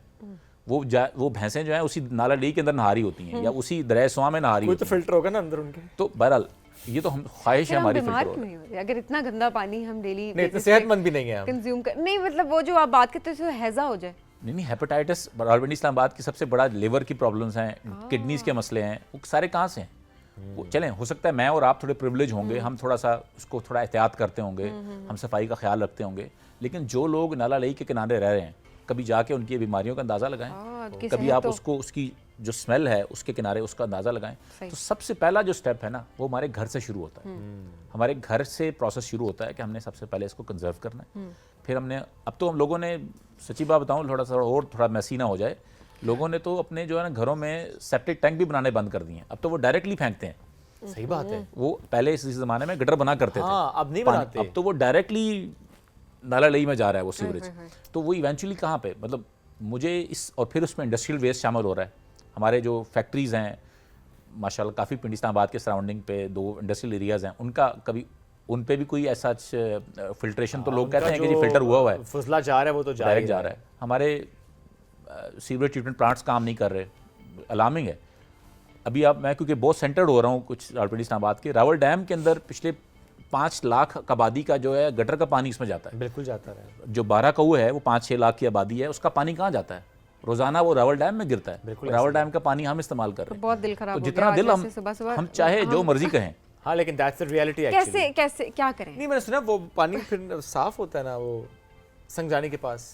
वो भैंसें जो हैं उसी नाला लई के अंदर नहा रही होती हैं या उसी दरिया स्वां में नहा रही होती हैं। तो फिल्टर होगा ना अंदर उनके। तो बहरहाल ये तो हम ख्वाहिश है हमारी फिल्टर हो। अगर इतना गंदा पानी हम डेली नहीं, इतना सेहतमंद भी नहीं है हम। कंज्यूम कर, नहीं मतलब वो जो आप बात करते हैं उसमें हैजा हो जाए। नहीं, हेपेटाइटिस रावलपिंडी इस्लामाबाद की सबसे बड़ा लिवर की प्रॉब्लम्स हैं, किडनीज के मसले हैं, वो सारे कहाँ से हैं? वो चलें, हो सकता है मैं और आप थोड़े प्रिविलेज होंगे, हम थोड़ा सा उसको थोड़ा एहतियात करते होंगे, हम सफाई का ख्याल रखते होंगे, लेकिन जो लोग नाला लई के किनारे रह रहे हैं, कभी जाके उनकी बीमारियों का अंदाज़ा लगाएं, कभी आप उसको उसकी जो स्मेल है उसके किनारे उसका अंदाज़ा लगाएं। तो सबसे पहला जो स्टेप है ना वो हमारे घर से शुरू होता है। हमारे घर से प्रोसेस शुरू होता है कि हमने सबसे पहले इसको कंजर्व करना है। फिर हमने, अब तो हम लोगों ने, सच्ची बात बताऊँ, थोड़ा मैसी ना हो जाए, लोगों ने तो अपने जो है ना घरों में सेप्टिक टैंक भी बनाने बंद कर दिए हैं। अब तो वो डायरेक्टली फेंकते हैं। सही बात है। वो पहले इस ज़माने में गटर बना करते थे, अब नहीं बनाते। अब तो वो डायरेक्टली नाला लई में जा रहा है वो सीवरेज। तो वो इवेंचुअली कहाँ पे, मतलब मुझे इस, और फिर उसमें इंडस्ट्रियल वेस्ट शामिल हो रहा है। हमारे जो फैक्ट्रीज़ हैं माशाल्लाह काफ़ी पिंडी इस्लामाबाद के सराउंडिंग पे 2 इंडस्ट्रियल एरियाज़ हैं, उनका कभी उन पे भी कोई ऐसा फिल्ट्रेशन, तो लोग कहते हैं कि जी फिल्टर हुआ है, फुजला जा रहा है, वो तो डायरेक्ट जा रहा है। हमारे सीवरेज ट्रीटमेंट प्लांट्स काम नहीं कर रहे, अलार्मिंग है। अभी मैं क्योंकि बहुत सेंटर्ड हो रहा हूँ कुछ रावलपिंडी इस्लामाबाद के, रावल डैम के अंदर पिछले 5 लाख आबादी का जो है गटर का पानी इसमें जाता है। बिल्कुल जाता है। जो 12 कौए है वो 5-6 लाख की आबादी है, उसका पानी कहाँ जाता है? रोजाना वो रावल डैम में गिरता है। रावल डैम का पानी हम इस्तेमाल कर रहे हैं। बहुत दिल खराब तो हो जितना गया दिल सुबह हम चाहे जो मर्जी कहें। हाँ, लेकिन दैट्स द रियलिटी एक्चुअली। कैसे क्या करें? नहीं, मैंने सुना वो पानी फिर साफ होता है ना वो संगजानी के पास।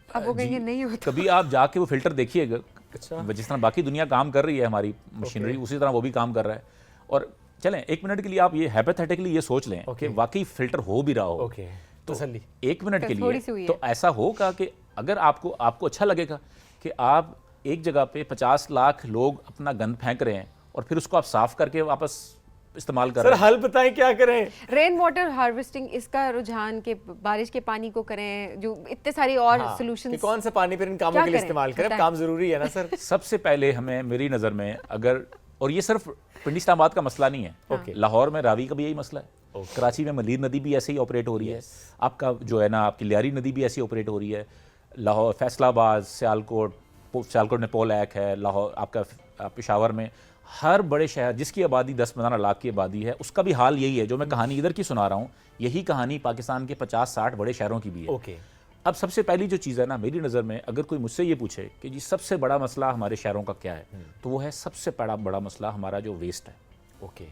अब वो कहेंगे नहीं होता। कभी आप जाके वो फिल्टर देखिएगा। अच्छा। जिस तरह बाकी दुनिया काम कर रही है हमारी मशीनरी, उसी तरह वो भी काम कर रहा है। और चलें 1 मिनट के लिए आप ये हाइपोथेटिकली ये सोच लें कि वाकई फिल्टर हो भी रहा हो। ओके, तसल्ली। 1 मिनट के लिए तो ऐसा होगा कि अगर आपको अच्छा लगेगा कि आप एक जगह पे 50 लाख लोग अपना गंद फेंक रहे हैं और फिर उसको आप साफ करके वापस इस्तेमाल कर सर रहे हैं। हल बताएं क्या करें? रेन वाटर हार्वेस्टिंग, इसका रुझान के बारिश के पानी को करें, जो इतने सारी और हाँ, कि सॉल्यूशंस। कौन सा पानी फिर इन कामों क्या के लिए करें? इस्तेमाल करें? बताएं। काम जरूरी है ना सर? सबसे पहले हमें, मेरी नज़र में, अगर, और ये सिर्फ पिंडी इस्लामाबाद का मसला नहीं है, ओके। लाहौर में रावी का भी यही मसला है, कराची में मलीर नदी भी ऐसे ही ऑपरेट हो रही है, आपका जो है ना आपकी लियारी नदी भी ऐसी ऑपरेट हो रही है, लाहौर, फैसलाबाद, सियालकोट में पोल एक्ट है, लाहौर आपका पेशावर में, हर बड़े शहर जिसकी आबादी 10-15 लाख की आबादी है, उसका भी हाल यही है। जो मैं कहानी इधर की सुना रहा हूँ, यही कहानी पाकिस्तान के 50-60 बड़े शहरों की भी है। ओके। अब सबसे पहली जो चीज़ है ना, मेरी नज़र में, अगर कोई मुझसे ये पूछे कि जी सबसे बड़ा मसला हमारे शहरों का क्या है, तो वो है सबसे बड़ा मसला हमारा जो वेस्ट है। ओके।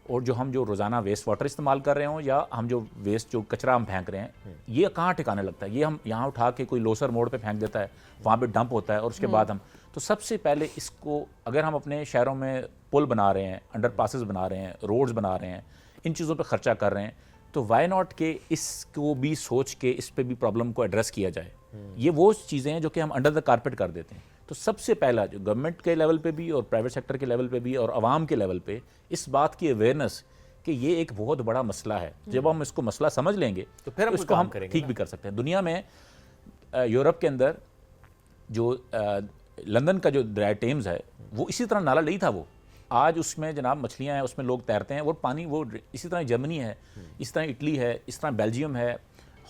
और जो हम जो रोज़ाना वेस्ट वाटर इस्तेमाल कर रहे हों, या हम जो वेस्ट जो कचरा हम फेंक रहे हैं, ये कहाँ ठिकाने लगता है? ये हम यहाँ उठा के कोई लोसर मोड़ पे फेंक देता है, वहाँ पे डंप होता है, और उसके बाद हम, तो सबसे पहले इसको, अगर हम अपने शहरों में पुल बना रहे हैं, अंडरपासेस बना रहे हैं, रोड्स बना रहे हैं, इन चीज़ों पे खर्चा कर रहे हैं, तो वाई नॉट के इसको भी सोच के इस पे भी प्रॉब्लम को एड्रेस किया जाए। ये वो चीज़ें हैं जो कि हम अंडर द कारपेट कर देते हैं। तो सबसे पहला जो गवर्नमेंट के लेवल पे भी और प्राइवेट सेक्टर के लेवल पे भी और आवाम के लेवल पे इस बात की अवेयरनेस कि ये एक बहुत बड़ा मसला है। जब हम इसको मसला समझ लेंगे तो फिर हम इसको काम हम करेंगे ठीक ना। भी कर सकते हैं। दुनिया में यूरोप के अंदर जो लंदन का जो ड्राई टेम्स है, वो इसी तरह नाला नहीं था। वो आज उसमें जनाब मछलियां हैं, उसमें लोग तैरते हैं, वो पानी वो इसी तरह जर्मनी है, इस तरह इटली है, इस तरह बेल्जियम है,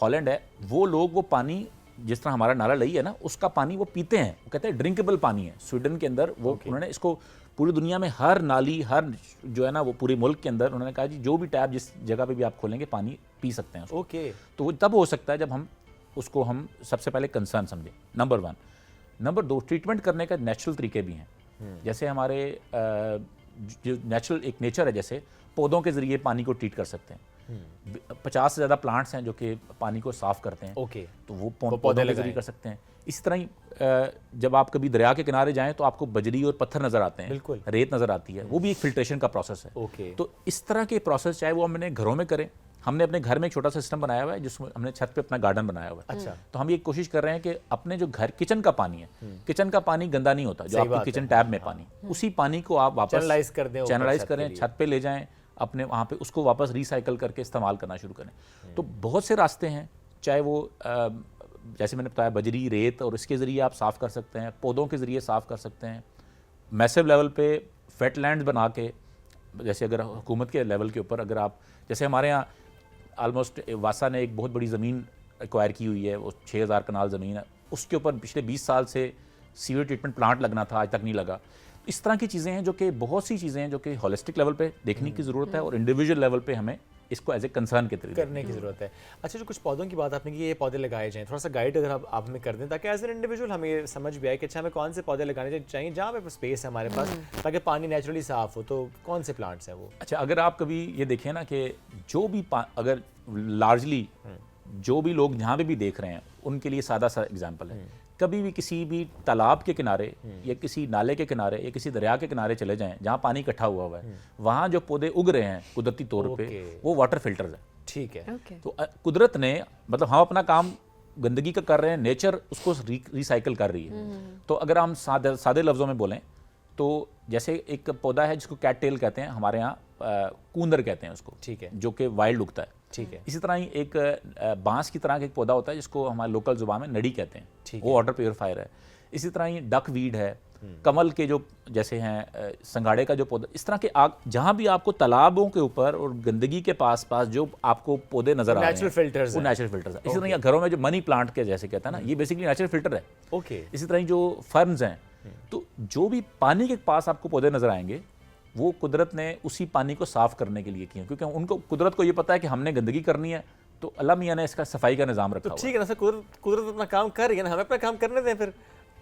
हॉलैंड है, वो लोग वो पानी जिस तरह हमारा नाला लई है ना, उसका पानी वो पीते हैं। वो कहते हैं ड्रिंकेबल पानी है। स्वीडन के अंदर वो उन्होंने इसको पूरी दुनिया में हर नाली, हर जो है ना, वो पूरे मुल्क के अंदर उन्होंने कहा जी जो भी टैप जिस जगह पे भी आप खोलेंगे पानी पी सकते हैं उसको। ओके। तो वो तब हो सकता है जब हम उसको हम सबसे पहले कंसर्न समझें, नंबर 1। नंबर 2, ट्रीटमेंट करने का नेचुरल तरीके भी हैं। जैसे हमारे जो नेचुरल एक नेचर है, जैसे पौधों के ज़रिए पानी को ट्रीट कर सकते हैं। 50 से ज़्यादा प्लांट्स हैं जो कि पानी को साफ़ करते हैं। ओके। तो वो पौधों के जरिए कर सकते हैं। इसी तरह ही जब आप कभी दरिया के किनारे जाएं तो आपको बजरी और पत्थर नज़र आते हैं, बिल्कुल। रेत नज़र आती है, वो भी एक फिल्ट्रेशन का प्रोसेस है। ओके। तो इस तरह के प्रोसेस चाहे वो हमने घरों में करें, हमने अपने घर में एक छोटा सा सिस्टम बनाया हुआ है जिसमें हमने छत पे अपना गार्डन बनाया हुआ है। अच्छा। तो हम ये कोशिश कर रहे हैं कि अपने जो घर किचन का पानी है, किचन का पानी गंदा नहीं होता, जो सही बात आपके है। किचन टैब में पानी, उसी पानी को आप वापस चैनलाइज कर दें, ऊपर चैनलाइज छत के करें, लिए। छत पे ले जाएं, अपने वहाँ पे उसको वापस रिसाइकल करके इस्तेमाल करना शुरू करें। तो बहुत से रास्ते हैं, चाहे वो जैसे मैंने बताया बजरी, रेत, और इसके ज़रिए आप साफ़ कर सकते हैं, पौधों के ज़रिए साफ़ कर सकते हैं, मैसिव लेवल पे वेटलैंड्स बना के, जैसे अगर हुकूमत के लेवल के ऊपर अगर आप, जैसे हमारे यहाँ ऑलमोस्ट वासा ने एक बहुत बड़ी ज़मीन एक्वायर की हुई है, वो 6000 कनाल ज़मीन है, उसके ऊपर पिछले 20 साल से सीवर ट्रीटमेंट प्लांट लगना था, आज तक नहीं लगा। इस तरह की चीज़ें हैं जो कि बहुत सी चीज़ें हैं जो कि होलिस्टिक लेवल पे देखने की ज़रूरत है, और इंडिविजुअल लेवल पे हमें इसको एज ए कंसर्न के तरीके करने की ज़रूरत है। अच्छा, जो कुछ पौधों की बात आपने की, ये पौधे लगाए जाएँ, थोड़ा सा गाइड अगर आप हमें कर दें ताकि एज एन इंडिविजुअल हमें ये समझ भी आए कि अच्छा हमें कौन से पौधे लगाने चाहिए जहाँ पे स्पेस है हमारे पास, ताकि पानी नेचुरली साफ़ हो। तो कौन से प्लांट्स हैं वो? अच्छा, अगर आप कभी ये देखें ना कि जो भी अगर लार्जली जो भी लोग जहाँ पे भी देख रहे हैं, उनके लिए सादा सा एग्जांपल है, कभी भी किसी भी तालाब के किनारे या किसी नाले के किनारे या किसी दरिया के किनारे चले जाएं जहाँ पानी इकट्ठा हुआ हुआ है, वहाँ जो पौधे उग रहे हैं कुदरती तौर पे, वो वाटर फिल्टर्स हैं। ठीक है। तो कुदरत ने, मतलब हम अपना काम गंदगी का कर रहे हैं, नेचर उसको रिसाइकल कर रही है। तो अगर हम सादे लफ्ज़ों में बोलें तो जैसे एक पौधा है जिसको कैट टेल कहते हैं, हमारे यहाँ कूंदर कहते हैं उसको, ठीक है, जो कि वाइल्ड उगता है। ठीक है। इसी तरह ही एक बांस की तरह का एक पौधा होता है जिसको हमारे लोकल जुबान में नड़ी कहते हैं, वो वाटर प्योरीफायर है। इसी तरह ही डक वीड है, कमल के जो जैसे हैं संगाड़े का जो पौधा, इस तरह के जहाँ भी आपको तालाबों के ऊपर और गंदगी के पास जो आपको पौधे नजर आ रहे हैं, नेचुरल फिल्टर्स, वो नेचुरल फिल्टर्स है। इसी तरह घरों में जो मनी प्लांट के जैसे कहता है ना, ये बेसिकली नेचुरल फिल्टर है। ओके। इसी तरह जो फर्न्स हैं, तो जो भी पानी के पास आपको पौधे नजर आएंगे, वो कुदरत ने उसी पानी को साफ करने के लिए किया, क्योंकि उनको कुदरत को ये पता है कि हमने गंदगी करनी है, तो अल्लाह मियाँ ने इसका सफाई का निज़ाम रखा। तो ठीक है ना सर, कुदरत अपना काम कर रही है ना, हमें अपना काम करने दें, फिर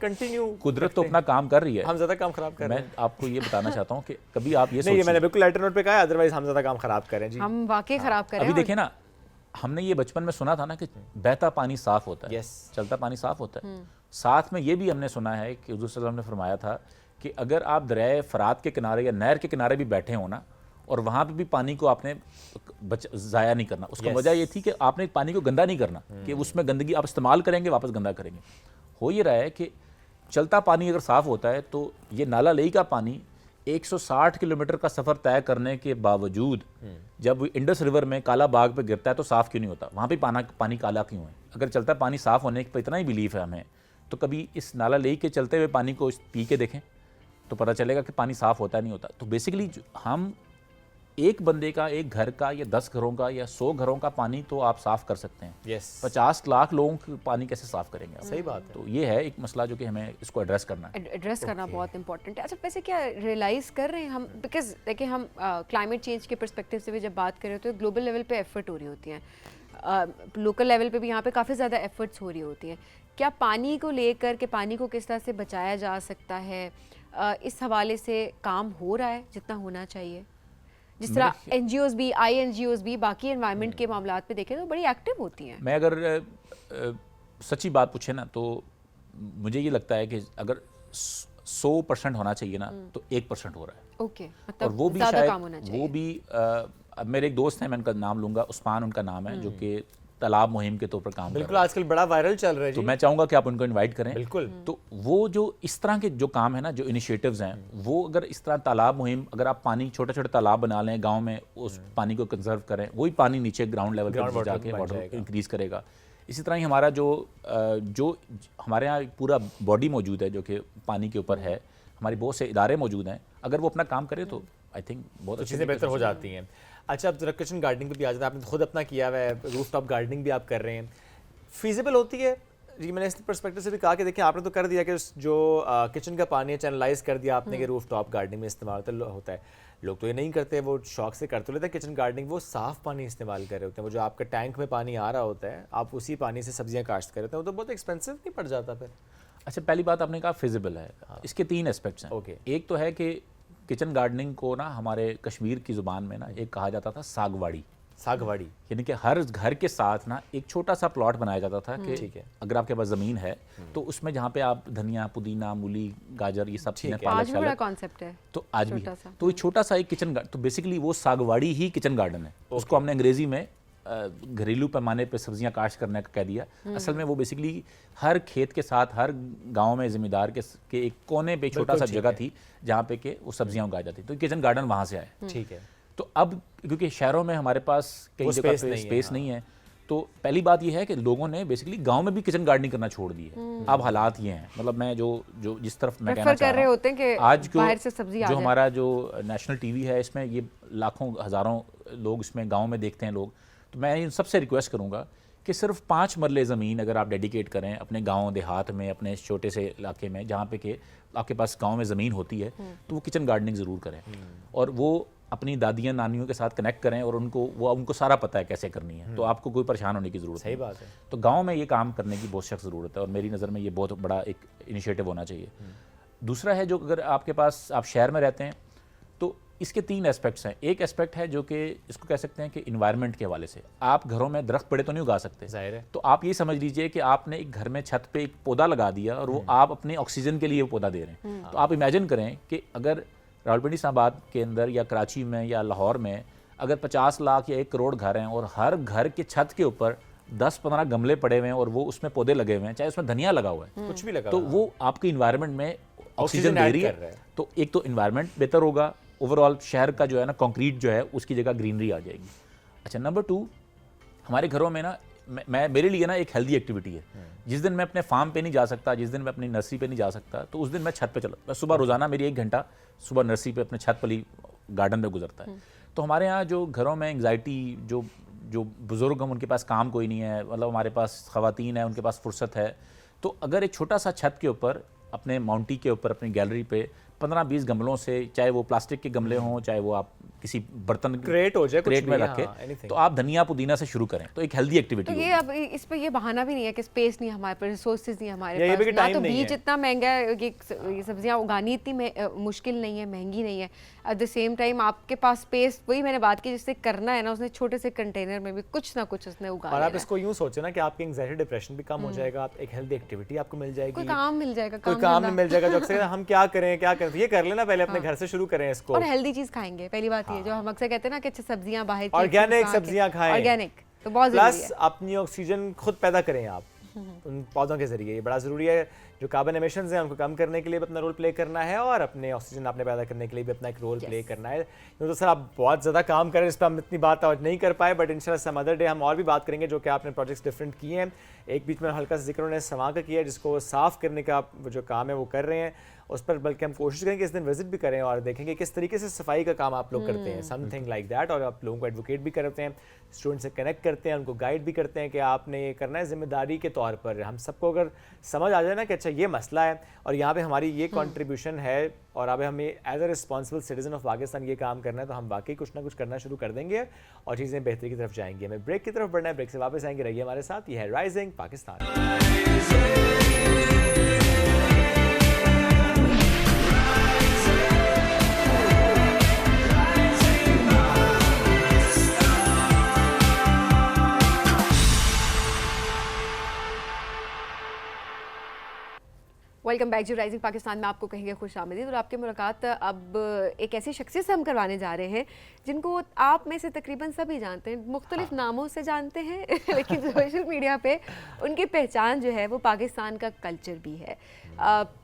कंटिन्यू। कुदरत तो अपना काम कर रही है, हम ज़्यादा काम खराब कर रहे हैं। मैं आपको ये बताना चाहता हूँ कि कभी आप ये नहीं, ये मैंने बिल्कुल लाइटर नोट पे कहा है, अदरवाइज हम ज़्यादा काम खराब करें जी। हम वाकई खराब करें। अभी देखिए ना, हमने ये बचपन में सुना था ना कि बहता पानी साफ होता है, चलता पानी साफ होता है। साथ में ये भी हमने सुना है कि हुज़ूर सल्लल्लाहु अलैहि वसल्लम ने फरमाया था कि अगर आप दरिया फ़रात के किनारे या नहर के किनारे भी बैठे हो ना, और वहाँ पे भी पानी को आपने ज़ाया नहीं करना, उसका वजह ये थी कि आपने पानी को गंदा नहीं करना, कि उसमें गंदगी आप इस्तेमाल करेंगे वापस गंदा करेंगे। हो ये रहा है कि चलता पानी अगर साफ़ होता है तो ये नाला लेई का पानी 160 किलोमीटर का सफ़र तय करने के बावजूद जब इंडस रिवर में काला बाग पे गिरता है तो साफ़ क्यों नहीं होता? वहाँ पे पानी काला क्यों है? अगर चलता पानी साफ़ होने पर इतना ही बिलीफ है हमें, तो कभी इस नाला लेक के चलते हुए पानी को पी के देखें तो पता चलेगा कि पानी साफ़ होता नहीं होता। तो बेसिकली हम एक बंदे का, एक घर का या 10 घरों का या 100 घरों का पानी तो आप साफ़ कर सकते हैं। यस 50 लाख लोगों का पानी कैसे साफ़ करेंगे आप? सही बात है। तो ये है एक मसला जो कि हमें इसको एड्रेस करना है। एड्रेस करना बहुत इंपॉर्टेंट है। अच्छा, वैसे क्या रियलाइज़ कर रहे हैं हम, बिकॉज देखिए हम क्लाइमेट चेंज के पर्सपेक्टिव से भी जब बात कर रहे होते हैं, ग्लोबल लेवल पे एफर्ट हो रही होती हैं, लोकल लेवल पे भी यहाँ पे काफ़ी ज़्यादा एफर्ट्स हो रही होती हैं। क्या पानी को लेकर के, पानी को किस तरह से बचाया जा सकता है, इस हवाले से काम हो रहा है जितना होना चाहिए? जिस तरह NGOs भी, INGOs भी बाकी एनवायरनमेंट के मामलात पे देखें तो बड़ी एक्टिव होती हैं। मैं अगर सच्ची बात पूछे ना तो मुझे ये लगता है कि अगर 100% होना चाहिए ना तो 1% हो रहा है। ओके, और मतलब वो भी ज़्यादा शायद काम होना चाहिए। वो भी अब मेरे एक दोस्त हैं, मैं उनका नाम लूँगा, उस्मान उनका नाम है, जो कि तालाब मुहिम के तौर पर काम कर बिल्कुल रहे हैं। आजकल बड़ा वायरल चल रहा है तो जी। मैं चाहूँगा कि आप उनको इनवाइट करें। बिल्कुल। तो वो जो इस तरह के जो काम है ना, जो इनिशिएटिव्स हैं, वो अगर इस तरह तालाब मुहिम, अगर आप पानी छोटे छोटे तालाब बना लें गांव में, उस पानी को कंजर्व करें, वही पानी नीचे ग्राउंड लेवल पर जाके वाटर इंक्रीज करेगा। इसी तरह ही हमारा जो हमारे यहाँ पूरा बॉडी मौजूद है जो कि पानी के ऊपर है, हमारी बहुत से इदारे मौजूद हैं, अगर वो अपना काम करे तो आई थिंक बहुत तो अच्छी चीज़ें बेहतर हो जाती हैं। अच्छा, अब जरा किचन गार्डनिंग पे भी आ जाता है। आपने खुद अपना किया हुआ है, रूफ टॉप गार्डनिंग भी आप कर रहे हैं, फिजिबल होती है जी? मैंने इस पर्सपेक्टिव से भी कहा कि देखिए आपने तो कर दिया कि जो किचन का पानी है चैनलाइज कर दिया आपने कि रूफ टॉप गार्डनिंग में इस्तेमाल होता है। लोग तो ये नहीं करते, वो शौक से करते लेते हैं किचन गार्डनिंग, वो साफ़ पानी इस्तेमाल कर रहे होते हैं। वो जो आपका टैंक में पानी आ रहा होता है, आप उसी पानी से सब्जियां काश्त कर रहे होते हैं, वो तो बहुत एक्सपेंसिव नहीं पड़ जाता फिर? अच्छा, पहली बात आपने कहा फिजिबल है, इसके 3 एस्पेक्ट्स हैं। ओके। एक तो है कि किचन गार्डनिंग को ना हमारे कश्मीर की ज़ुबान में ना एक कहा जाता था सागवाड़ी। सागवाड़ी यानी कि हर घर के साथ ना एक छोटा सा प्लॉट बनाया जाता था कि ठीक है। अगर आपके पास ज़मीन है तो उसमें जहाँ पे आप धनिया, पुदीना, मूली, गाजर, ये सब चीज़ें, आज पालक भी बड़ा शालक, कॉन्सेप्ट है। तो आज भी छोटा है। सा। तो ये छोटा सा एक किचन गार्डन, तो बेसिकली वो सागवाड़ी ही किचन गार्डन है। उसको हमने अंग्रेजी में घरेलू पैमाने पे सब्जियां काश्त करने का कह दिया। असल में वो बेसिकली हर खेत के साथ, हर गांव में जिम्मेदार के एक कोने पे छोटा सा जगह थी जहाँ पे के वो सब्जियां उगाई जाती। तो किचन गार्डन वहाँ से आए। ठीक है। तो अब क्योंकि शहरों में हमारे पास कई जगह पे स्पेस नहीं है, तो पहली बात यह है कि लोगों ने बेसिकली गांव में भी किचन गार्डनिंग करना छोड़ दी है। अब हालात ये हैं, मतलब मैं जो जिस तरफ मैं कहना चाह रहा हूँ, आज बाहर से सब्जी आ जो जाए। हमारा जो नेशनल टीवी है, इसमें ये लाखों हज़ारों लोग इसमें गांव में देखते हैं लोग। तो मैं इन सबसे रिक्वेस्ट करूंगा कि सिर्फ 5 मरले ज़मीन अगर आप डेडिकेट करें अपने गांव देहात में, अपने छोटे से इलाके में जहाँ पे कि आपके पास गांव में ज़मीन होती है, तो वो किचन गार्डनिंग ज़रूर करें। और वो अपनी दादियाँ नानियों के साथ कनेक्ट करें और उनको सारा पता है कैसे करनी है, तो आपको कोई परेशान होने की ज़रूरत नहीं। सही बात है। तो गाँव में ये काम करने की बहुत सख्त ज़रूरत है और मेरी नज़र में ये बहुत बड़ा एक इनिशिएटिव होना चाहिए। दूसरा है, जो अगर आपके पास आप शहर में रहते हैं तो इसके 3 एस्पेक्ट्स हैं। एक एस्पेक्ट है जो कि इसको कह सकते हैं कि इन्वायरमेंट के हवाले से आप घरों में दरख्त बड़े तो नहीं उगा सकते, जाहिर है। तो आप ये समझ लीजिए कि आपने एक घर में छत पे एक पौधा लगा दिया और वो आप अपने ऑक्सीजन के लिए वो पौधा दे रहे हैं। तो आप इमेजिन करें कि अगर रावलपिंडी इस्लामाबाद के अंदर या कराची में या लाहौर में अगर 50 लाख या 1 करोड़ घर हैं और हर घर के छत के ऊपर 10-15 गमले पड़े हुए हैं और वो उसमें पौधे लगे हुए हैं, चाहे उसमें धनिया लगा हुआ है, कुछ भी लगा तो वो आपके इन्वायरमेंट में ऑक्सीजन दे रही है। तो एक तो इन्वायरमेंट बेहतर होगा, ओवरऑल शहर का जो है ना कंक्रीट जो है उसकी जगह ग्रीनरी आ जाएगी। अच्छा, नंबर 2, हमारे घरों में ना मेरे लिए ना एक हेल्दी एक्टिविटी है। जिस दिन मैं अपने फार्म पे नहीं जा सकता, जिस दिन मैं अपनी नर्सरी पे नहीं जा सकता, तो उस दिन मैं छत पे चला, सुबह रोज़ाना मेरी 1 घंटा सुबह नर्सरी पे अपने छत वाली गार्डन में गुजरता है। तो हमारे यहाँ जो घरों में एंग्जाइटी, जो बुज़ुर्ग हम, उनके पास काम कोई नहीं है, मतलब हमारे पास ख़वातीन है, उनके पास फुर्सत है, तो अगर एक छोटा सा छत के ऊपर अपने माउंटी के ऊपर अपनी गैलरी पे 15-20 गमलों से, चाहे वो प्लास्टिक के गमले हों, चाहे वो आप किसी बर्तन क्रेट हो जाए, क्रेट में रखें, anything। तो आप धनिया पुदीना से शुरू करें, तो एक हेल्दी एक्टिविटी तो ये अब इस पे ये बहाना भी नहीं है कि स्पेस नहीं है हमारे पास, रिसोर्सेज नहीं है हमारे ये भी पास, ना time तो नहीं बीज है। इतना महंगा है, ये सब्जियां उगानी इतनी मुश्किल नहीं है, महंगी नहीं है। एट द सेम टाइम आपके पास स्पेस, वही मैंने बात की, जिससे करना है ना, उसने छोटे से कंटेनर में भी कुछ ना कुछ उसने उगा और आप इसको यूँ सोचे ना कि आपकी एंग्जाइटी, डिप्रेशन भी कम हो जाएगा, आप एक हेल्दी एक्टिविटी आपको मिल जाएगी, कोई काम मिल जाएगा, कोई काम नहीं मिल जाएगा। जो अक्सर हम क्या करें ये कर लेना, पहले अपने घर से शुरू करें इसको। और हेल्दी चीज खाएंगे, पहली बात ये जो हम अक्सर कहते हैं ना कि अच्छी सब्जियां बाहर की, ऑर्गेनिक सब्जियां खाएं, ऑर्गेनिक तो बहुत जरूरी प्लस है। अपनी ऑक्सीजन खुद पैदा करें आप। उन पौधों के ज़रिए। ये बड़ा ज़रूरी है, जो कार्बन एमिशंस हैं उनको कम करने के लिए भी अपना रोल प्ले करना है और अपने ऑक्सीजन आपने पैदा करने के लिए भी अपना एक रोल प्ले करना है। तो सर आप बहुत ज़्यादा काम कर रहे हैं, इस पर हम इतनी बात आज नहीं कर पाए, बट इंशाल्लाह सम अदर डे हम और भी बात करेंगे जो कि आपने प्रोजेक्ट्स डिफरेंट किए हैं। एक बीच में हल्का सा जिक्र उन्होंने समा का किया है, जिसको साफ़ करने का वो जो काम है वो कर रहे हैं, उस पर बल्कि हम कोशिश करेंगे इस दिन विजिट भी करें और देखेंगे किस तरीके से सफाई का काम आप लोग करते हैं, समथिंग लाइक दैट। और आप लोगों को एडवोकेट भी करते हैं, स्टूडेंट से कनेक्ट करते हैं, उनको गाइड भी करते हैं कि आपने ये करना है जिम्मेदारी के तौर पर। हम सबको अगर समझ आ जाए ना कि अच्छा ये मसला है और यहाँ पे हमारी ये कंट्रीब्यूशन है और अब हमें as a responsible citizen of Pakistan ये काम करना है, तो हम वाकई कुछ ना कुछ करना शुरू कर देंगे और चीज़ें बेहतरी की तरफ जाएंगी। हमें ब्रेक की तरफ बढ़ना है, ब्रेक से वापस आएंगे, रहिए हमारे साथ। ये है rising Pakistan. Welcome back to rising Pakistan में आपको कहेंगे खुश आमदीद। और आपकी मुलाकात अब एक ऐसी शख्सियत से हम करवाने जा रहे हैं जिनको आप में से तकरीबन सभी जानते हैं, मुख्तलिफ नामों से जानते हैं लेकिन सोशल मीडिया पे उनकी पहचान जो है वो पाकिस्तान का कल्चर भी है।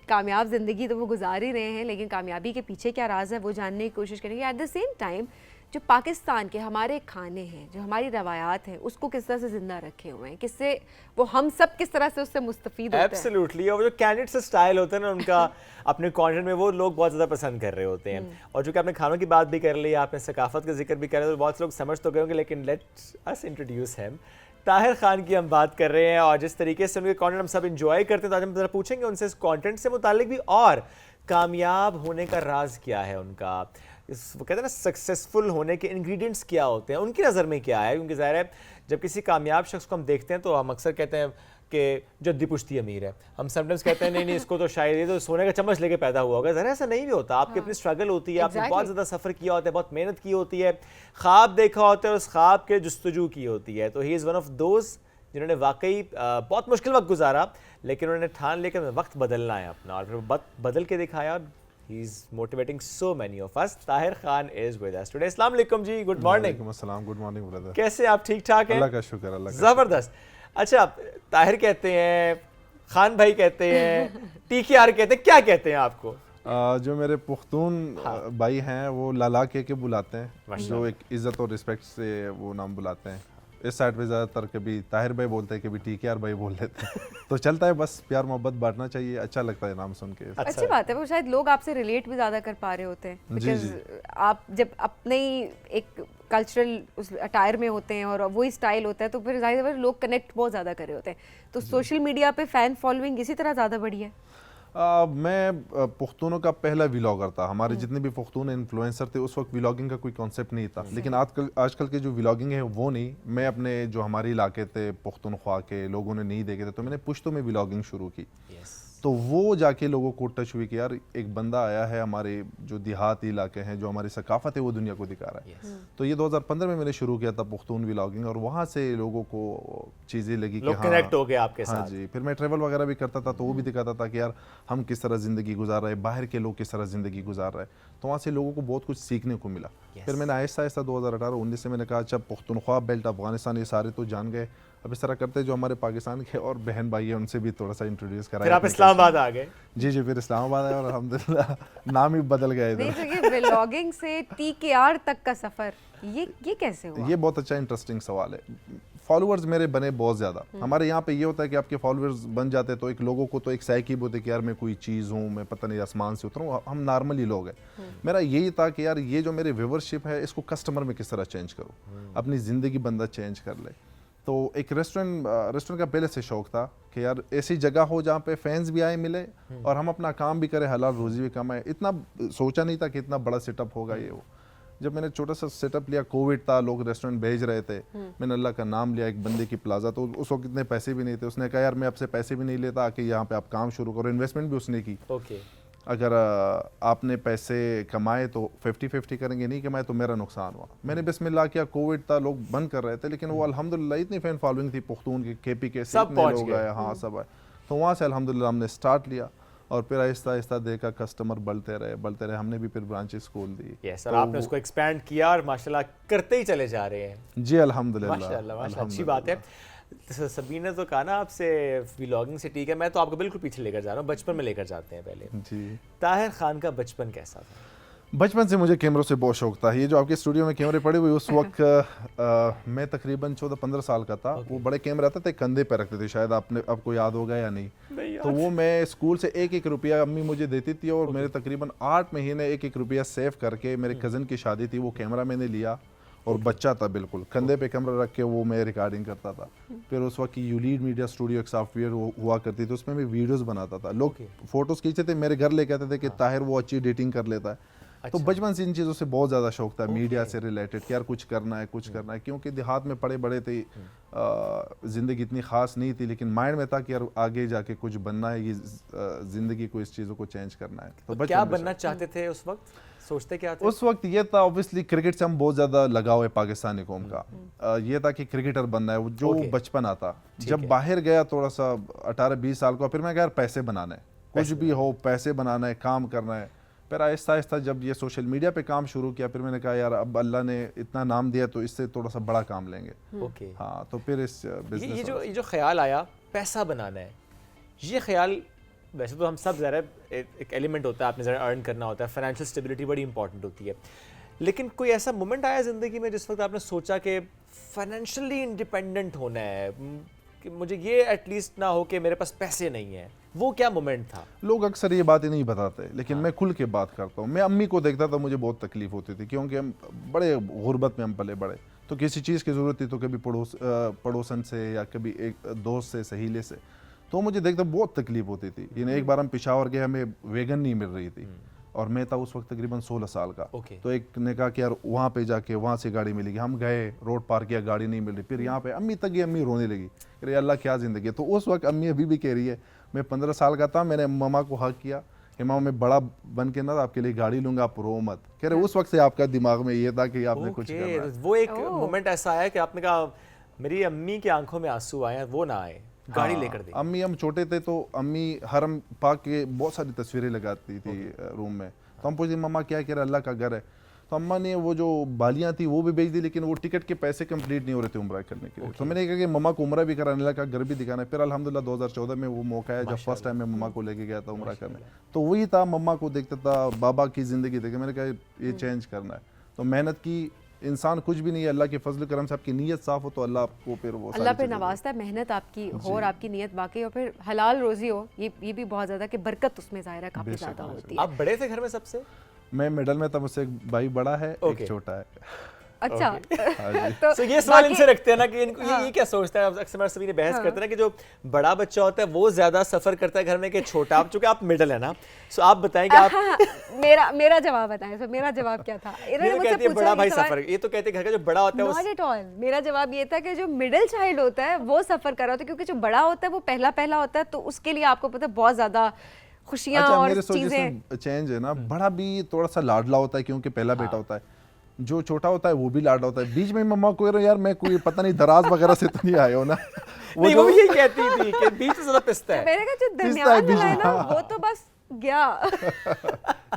कामयाब ज़िंदगी तो वो गुजार ही रहे हैं, लेकिन कामयाबी के पीछे क्या राज है वो जानने की कोशिश करेंगे। एट द सेम टाइम जो पाकिस्तान के हमारे खाने हैं, जो हमारी रवायात हैं, उसको किस तरह से जिंदा रखे हुए हैं, किससे वो हम सब किस तरह से उससे मुस्तफीद होते हैं। एब्सोल्युटली। और जो कैंडिडेट से स्टाइल होता है ना उनका अपने कंटेंट में, वो लोग बहुत ज़्यादा पसंद कर रहे होते हैं। और जो कि आपने खानों की बात भी कर ली, आपने सकाफत का जिक्र भी कर रहे, तो बहुत से लोग समझ तो गए होंगे, लेकिन let's us introduce him. Tahir Khan की हम बात कर रहे हैं और जिस तरीके से उनके कंटेंट हम सब इंजॉय करते हैं, तो आज हम ज़रा पूछेंगे उनसे इस कंटेंट से मुतालिक भी और कामयाब होने का राज क्या है उनका, वो कहते हैं ना सक्सेसफुल होने के इंग्रेडिएंट्स क्या होते हैं, उनकी नज़र में क्या है। क्योंकि ज़ाहिर है जब किसी कामयाब शख्स को हम देखते हैं तो हम अक्सर कहते हैं कि जद्दी पुश्ती अमीर है। हम समटाइम्स कहते हैं नहीं इसको तो शायद ये तो सोने का चम्मच लेके पैदा हुआ होगा। ज़रा ऐसा नहीं भी होता। आपकी अपनी स्ट्रगल होती है, आपने बहुत ज़्यादा सफ़र किया होता है, बहुत मेहनत की होती है, ख्वाब देखा होता है, उस ख्वाब के जस्तजू की होती है। तो he is one of those जिन्होंने वाकई बहुत मुश्किल वक्त गुजारा, लेकिन उन्होंने ठान लिया कि वक्त बदलना है अपना, और फिर वक्त बदल के दिखाया। He is motivating so many of us. Tahir Khan is with us today. अस्सलाम वालेकुम जी, गुड मॉर्निंग। वालेकुम अस्सलाम, गुड मॉर्निंग ब्रदर। कैसे आप? ठीक ठाक हैं? अल्लाह का शुक्र, अल्लाह का ज़बरदस्त। अच्छा, ताहिर कहते हैं, खान भाई कहते हैं, TKR कहते हैं, क्या कहते हैं आपको? जो मेरे पुख्तून भाई हैं वो लाला के बुलाते हैं, जो एक इज़्ज़त और रिस्पेक्ट से वो नाम बुलाते हैं। इस साइड पे ज़्यादातर कभी ताहिर भाई बोलते हैं, कभी TKR भाई बोल देते हैं। तो चलता है, बस प्यार मोहब्बत बांटना चाहिए, अच्छा लगता है नाम सुन के। अच्छी बात है, वो शायद लोग आपसे रिलेट भी ज़्यादा कर पा रहे होते हैं, बिकॉज आप जब अपने ही एक कल्चरल उस अटायर में होते हैं और वही स्टाइल होता है, तो फिर जाहिर है लोग कनेक्ट बहुत ज़्यादा कर रहे होते हैं। तो सोशल मीडिया पे फ़ैन फॉलोइंग इसी तरह ज़्यादा बढ़ी है। मैं पुख्तूनों का पहला व्लॉगर था। हमारे जितने भी पुख्तून इन्फ्लुएंसर थे उस वक्त व्लॉगिंग का कोई कॉन्सेप्ट नहीं था, लेकिन आजकल के जो व्लॉगिंग है वो नहीं। मैं अपने जो हमारे इलाके थे पुख्तूनख्वा के लोगों ने नहीं देखे थे, तो मैंने पुश्तो में व्लॉगिंग शुरू की। तो वो जाके लोगों को टच हुई कि यार एक बंदा आया है, हमारे जो देहाती इलाके हैं, जो हमारी सकाफत है वो दुनिया को दिखा रहा है। तो ये 2015 में मैंने शुरू किया था पुख्तून व्लॉगिंग, और वहाँ से लोगों को चीज़ें लगी कि कनेक्ट हो गए आपके साथ। हाँ जी। फिर मैं ट्रैवल वगैरह भी करता था, तो वो भी दिखाता था कि यार हम किस तरह ज़िंदगी गुजार रहे हैं, बाहर के लोग किस तरह ज़िंदगी गुजार रहे हैं। तो वहाँ से लोगों को बहुत कुछ सीखने को मिला। फिर मैंने आहिस्ता आहिस्ता 2018-19 से मैंने कहा अच्छा पुख्तूनख्वा बेल्ट, अफगानिस्तान, ये सारे तो जान गए, अब इस तरह करते हैं जो हमारे पाकिस्तान के और बहन भाई हैं उनसे भी थोड़ा सा इंट्रोड्यूस कराया। फिर आप इस्लामाबाद आ गए? जी, फिर इस्लामाबाद आए और अल्हम्दुलिल्लाह नाम ही बदल गया इधर। नहीं तो ये व्लॉगिंग से TKR तक का सफ़र ये कैसे हुआ? ये बहुत अच्छा इंटरेस्टिंग सवाल है। फॉलोअर्स मेरे बने बहुत ज़्यादा। हमारे यहाँ पे ये होता है कि आपके फॉलोअर्स बन जाते हैं तो एक लोगों को तो एक साइकिब होती है कि यार मैं कोई चीज़ हूँ, मैं पता नहीं आसमान से उतरूँ, हम नॉर्मली लोग हैं। मेरा यही था कि यार ये जो मेरे व्यूवरशिप है इसको कस्टमर में किस तरह चेंज करूँ, अपनी ज़िंदगी बंदा चेंज कर ले। तो एक रेस्टोरेंट का पहले से शौक़ था कि यार ऐसी जगह हो जहाँ पे फैंस भी आए मिले और हम अपना काम भी करें, हलाल रोज़ी भी कमाएं। इतना सोचा नहीं था कि इतना बड़ा सेटअप होगा ये वो। जब मैंने छोटा सा सेटअप लिया, कोविड था, लोग रेस्टोरेंट भेज रहे थे, मैंने अल्लाह का नाम लिया, एक बंदे की प्लाजा, तो उस वक्त इतने पैसे भी नहीं थे। उसने कहा यार मैं आपसे पैसे भी नहीं लेता, आके यहाँ पे आप काम शुरू करो। इन्वेस्टमेंट भी उसने की। अगर आपने पैसे कमाए तो 50-50 करेंगे, नहीं कमाए तो मेरा नुकसान हुआ। मैंने बिस्मिल्लाह किया, कोविड था, लोग बंद कर रहे थे, लेकिन वो अल्हम्दुलिल्लाह इतनी फैन फॉलोइंग थी पुख्तून की, KP के सब पहुंच गए। हाँ, सब आए। तो वहाँ से अल्हम्दुलिल्लाह हमने स्टार्ट लिया और फिर आहिस्ता आहिस्ता देखा कस्टमर बढ़ते रहे। हमने भी फिर ब्रांचेस खोल दी। यस, और आपने उसको एक्सपैंड किया और माशाल्लाह करते ही चले जा रहे हैं। जी, अल्हम्दुलिल्लाह, माशाल्लाह, अच्छी बात है। तो सबीन ने तो कहा ना आपसे व्लॉगिंग से ठीक है, मैं तो आपको बिल्कुल पीछे लेकर जा रहा हूँ, बचपन में लेकर जाते हैं पहले। जी, ताहिर खान का बचपन कैसा था? बचपन से मुझे कैमरों से बहुत शौक था। ये जो आपके स्टूडियो में कैमरे पड़े हुए उस वक्त मैं तकरीबन 14-15 साल का था। वो बड़े कैमरे आते थे, कंधे पे रखते थे, शायद आपको याद होगा या नहीं। तो वो मैं स्कूल से 1-1 रुपया अम्मी मुझे देती थी और मेरे तकरीबन 8 महीने 1-1 रुपया सेव करके, मेरे कज़न की शादी थी, वो कैमरा मैंने लिया और बच्चा था बिल्कुल, कंधे पे कैमरा रख के वो मैं रिकॉर्डिंग करता था। फिर उस वक्त की यूलीड मीडिया स्टूडियो एक सॉफ्टवेयर हुआ करती थी, उसमें मैं वीडियोस बनाता था। लोग फोटोज खींचते थे, मेरे घर लेके आते थे कि ताहिर वो अच्छी एडिटिंग कर लेता है। तो बचपन से इन चीज़ों से बहुत ज़्यादा शौक था, मीडिया से रिलेटेड कि यार कुछ करना है, क्योंकि देहात में पड़े बड़े थे, ज़िंदगी इतनी ख़ास नहीं थी, लेकिन माइंड में था कि यार आगे जाके कुछ बनना है, ये ज़िंदगी को, इस चीज़ों को चेंज करना है। तो क्या बनना चाहते थे उस वक्त, सोचते क्या थे? उस वक्त ये था, ऑब्वियसली क्रिकेट से हम बहुत ज़्यादा लगाव है पाकिस्तानी कौम का। ये था कि क्रिकेटर बनना है, जो बचपन आता। जब बाहर गया थोड़ा सा 18-20 साल का, फिर मैं कहा यार पैसे बनाना है, कुछ भी हो पैसे बनाना है, काम करना है। फिर आहिस्ता आहिस्ता जब ये सोशल मीडिया पे काम शुरू किया, फिर मैंने कहा यार अब अल्लाह ने इतना नाम दिया तो इससे थोड़ा सा बड़ा काम लेंगे। ओके, हाँ, तो फिर इस बिजनेस ये जो ख्याल आया पैसा बनाना है, ये ख्याल वैसे तो हम सब ज़रा एक एलिमेंट होता है, आपने ज़रा अर्न करना होता है, फाइनेंशियल स्टेबिलिटी बड़ी इंपॉर्टेंट होती है, लेकिन कोई ऐसा मोमेंट आया ज़िंदगी में जिस वक्त आपने सोचा कि फाइनेंशियली इंडिपेंडेंट होना है, कि मुझे ये एटलीस्ट ना हो कि मेरे पास पैसे नहीं है? वो क्या मोमेंट था? लोग अक्सर ये बातें नहीं बताते, लेकिन मैं खुल के बात करता हूँ। मैं अम्मी को देखता था, मुझे बहुत तकलीफ होती थी, क्योंकि हम बड़े गुर्बत में हम पले बड़े, तो किसी चीज़ की ज़रूरत थी तो कभी पड़ोसन से या कभी एक दोस्त से, सहीले से, तो मुझे देखता बहुत तकलीफ होती थी। यानी एक बार हम पेशावर गए, हमें वैगन नहीं मिल रही थी और मैं था उस वक्त तकरीबन 16 साल का। तो एक ने कहा कि यार वहाँ पे जाके वहाँ से गाड़ी मिलेगी। हम गए, रोड पार किया, गाड़ी नहीं मिल रही। फिर यहाँ पे अम्मी तक गई, अम्मी रोने लगी, अरे अल्लाह क्या ज़िंदगी है। तो उस वक्त अम्मी अभी भी कह रही है, मैं 15 साल का था, मैंने मम्मा को हक किया कि मामा मैं बड़ा बन के ना आपके लिए गाड़ी लूंगा, आप रो मत। कह रहे उस वक्त से आपका दिमाग में ये था कि आपने कुछ करना है। वो एक मोमेंट ऐसा आया कि आपने कहा मेरी अम्मी की आंखों में आंसू आए, वो ना आए, गाड़ी लेकर दी। अम्मी, हम छोटे थे तो अम्मी हरम पाक के बहुत सारी तस्वीरें लगाती थी रूम में, तो हम पूछते मम्मा क्या कह रहे, अल्लाह का घर है। तो अम्मा ने वो जो बालियाँ थी वो भी बेच दी, लेकिन वो टिकट के पैसे कंप्लीट नहीं हो रहे थे उम्रा करने के लिए। तो मैंने कहा कि मम्मा को उम्रा भी कराने, अल्लाह का घर भी दिखाना है। फिर अल्हम्दुलिल्लाह 2014 में वो मौका है जब फर्स्ट टाइम मैं मम्मा को लेके गया था उम्रा करने। तो वही था, मम्मा को देखता था, बाबा की ज़िंदगी देखे, मैंने कहा ये चेंज करना है। तो मेहनत की, इंसान कुछ भी नहीं है, अल्लाह के फजल करम से आपकी नीयत साफ हो तो अल्लाह आपको फिर वो अल्लाह पे नवाजता है, मेहनत आपकी हो और आपकी नीयत बाकी हो, फिर हलाल रोजी हो, ये भी बहुत ज़्यादा कि बरकत उसमें ज़ाहिर है काफ़ी ज़्यादा होती है। आप बड़े थे घर में सबसे? मैं मिडल में था, मुझसे एक भाई बड़ा है, एक छोटा है। अच्छा, तो ये सवाल इनसे रखते हैं ना कि इनको ये क्या सोचता है, अक्सर सभी ने बहस करते हैं ना कि जो बड़ा बच्चा होता है वो ज्यादा सफर करता है घर में कि छोटा। आप चूंकि आप मिडल है ना, सो आप बताएं कि आप मेरा जवाब बताएं। सो मेरा जवाब क्या था? इन्होंने मुझसे पूछा बड़ा भाई सफर, ये तो कहते हैं घर का जो बड़ा होता है नॉट एट ऑल। मेरा जवाब ये था कि जो मिडिल चाइल्ड होता है वो सफर कर रहा होता है, क्योंकि जो बड़ा होता है वो पहला होता है, तो उसके लिए आपको पता है बहुत ज्यादा खुशियां और चीजें चेंज है ना। बड़ा भी थोड़ा सा लाडला होता है क्योंकि पहला बेटा होता है, जो छोटा होता है वो भी लाडला होता है। बीच में मम्मा को यार मैं कोई पता नहीं दराज वगैरह से तो नहीं आए हो ना। वो भी यही कहती थी कि बीच में ज्यादा पिसता है। मैंने कहा जो दरमियान वाला है ना वो तो बस गया।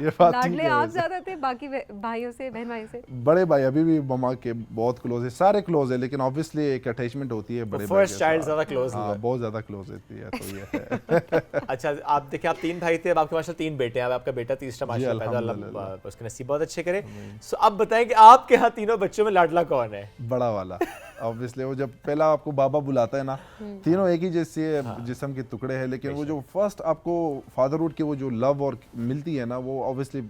ये बात लाडले आप ज्यादा थे बाकी भाइयों से, बहन भाई से। बड़े भाई अभी भी मम्मा के बहुत क्लोज है, सारे क्लोज है, लेकिन ऑब्वियसली एक अटैचमेंट होती है बड़े भाई। फर्स्ट चाइल्ड ज्यादा क्लोज है, बहुत ज्यादा क्लोज होती है, तो ये है। अच्छा, आप देखिए, आप 3 भाई थे, अब आपके माशाल्लाह 3 बेटे हैं, अब आपका बेटा तीसरा माशाल्लाह, अल्लाह उसके नसीब बहुत अच्छे करे। सो अब बताएं कि आपके यहाँ तीनों बच्चों में लाडला कौन है? बड़ा वाला। ऑब्वियसली वो जब पहला आपको बाबा बुलाता है ना, तीनों एक ही जैसे जिस्म के टुकड़े हैं, लेकिन वो जो फर्स्ट आपको फादरहुड की वो जो लव और मिलती है ना, वो ऑब्वियसली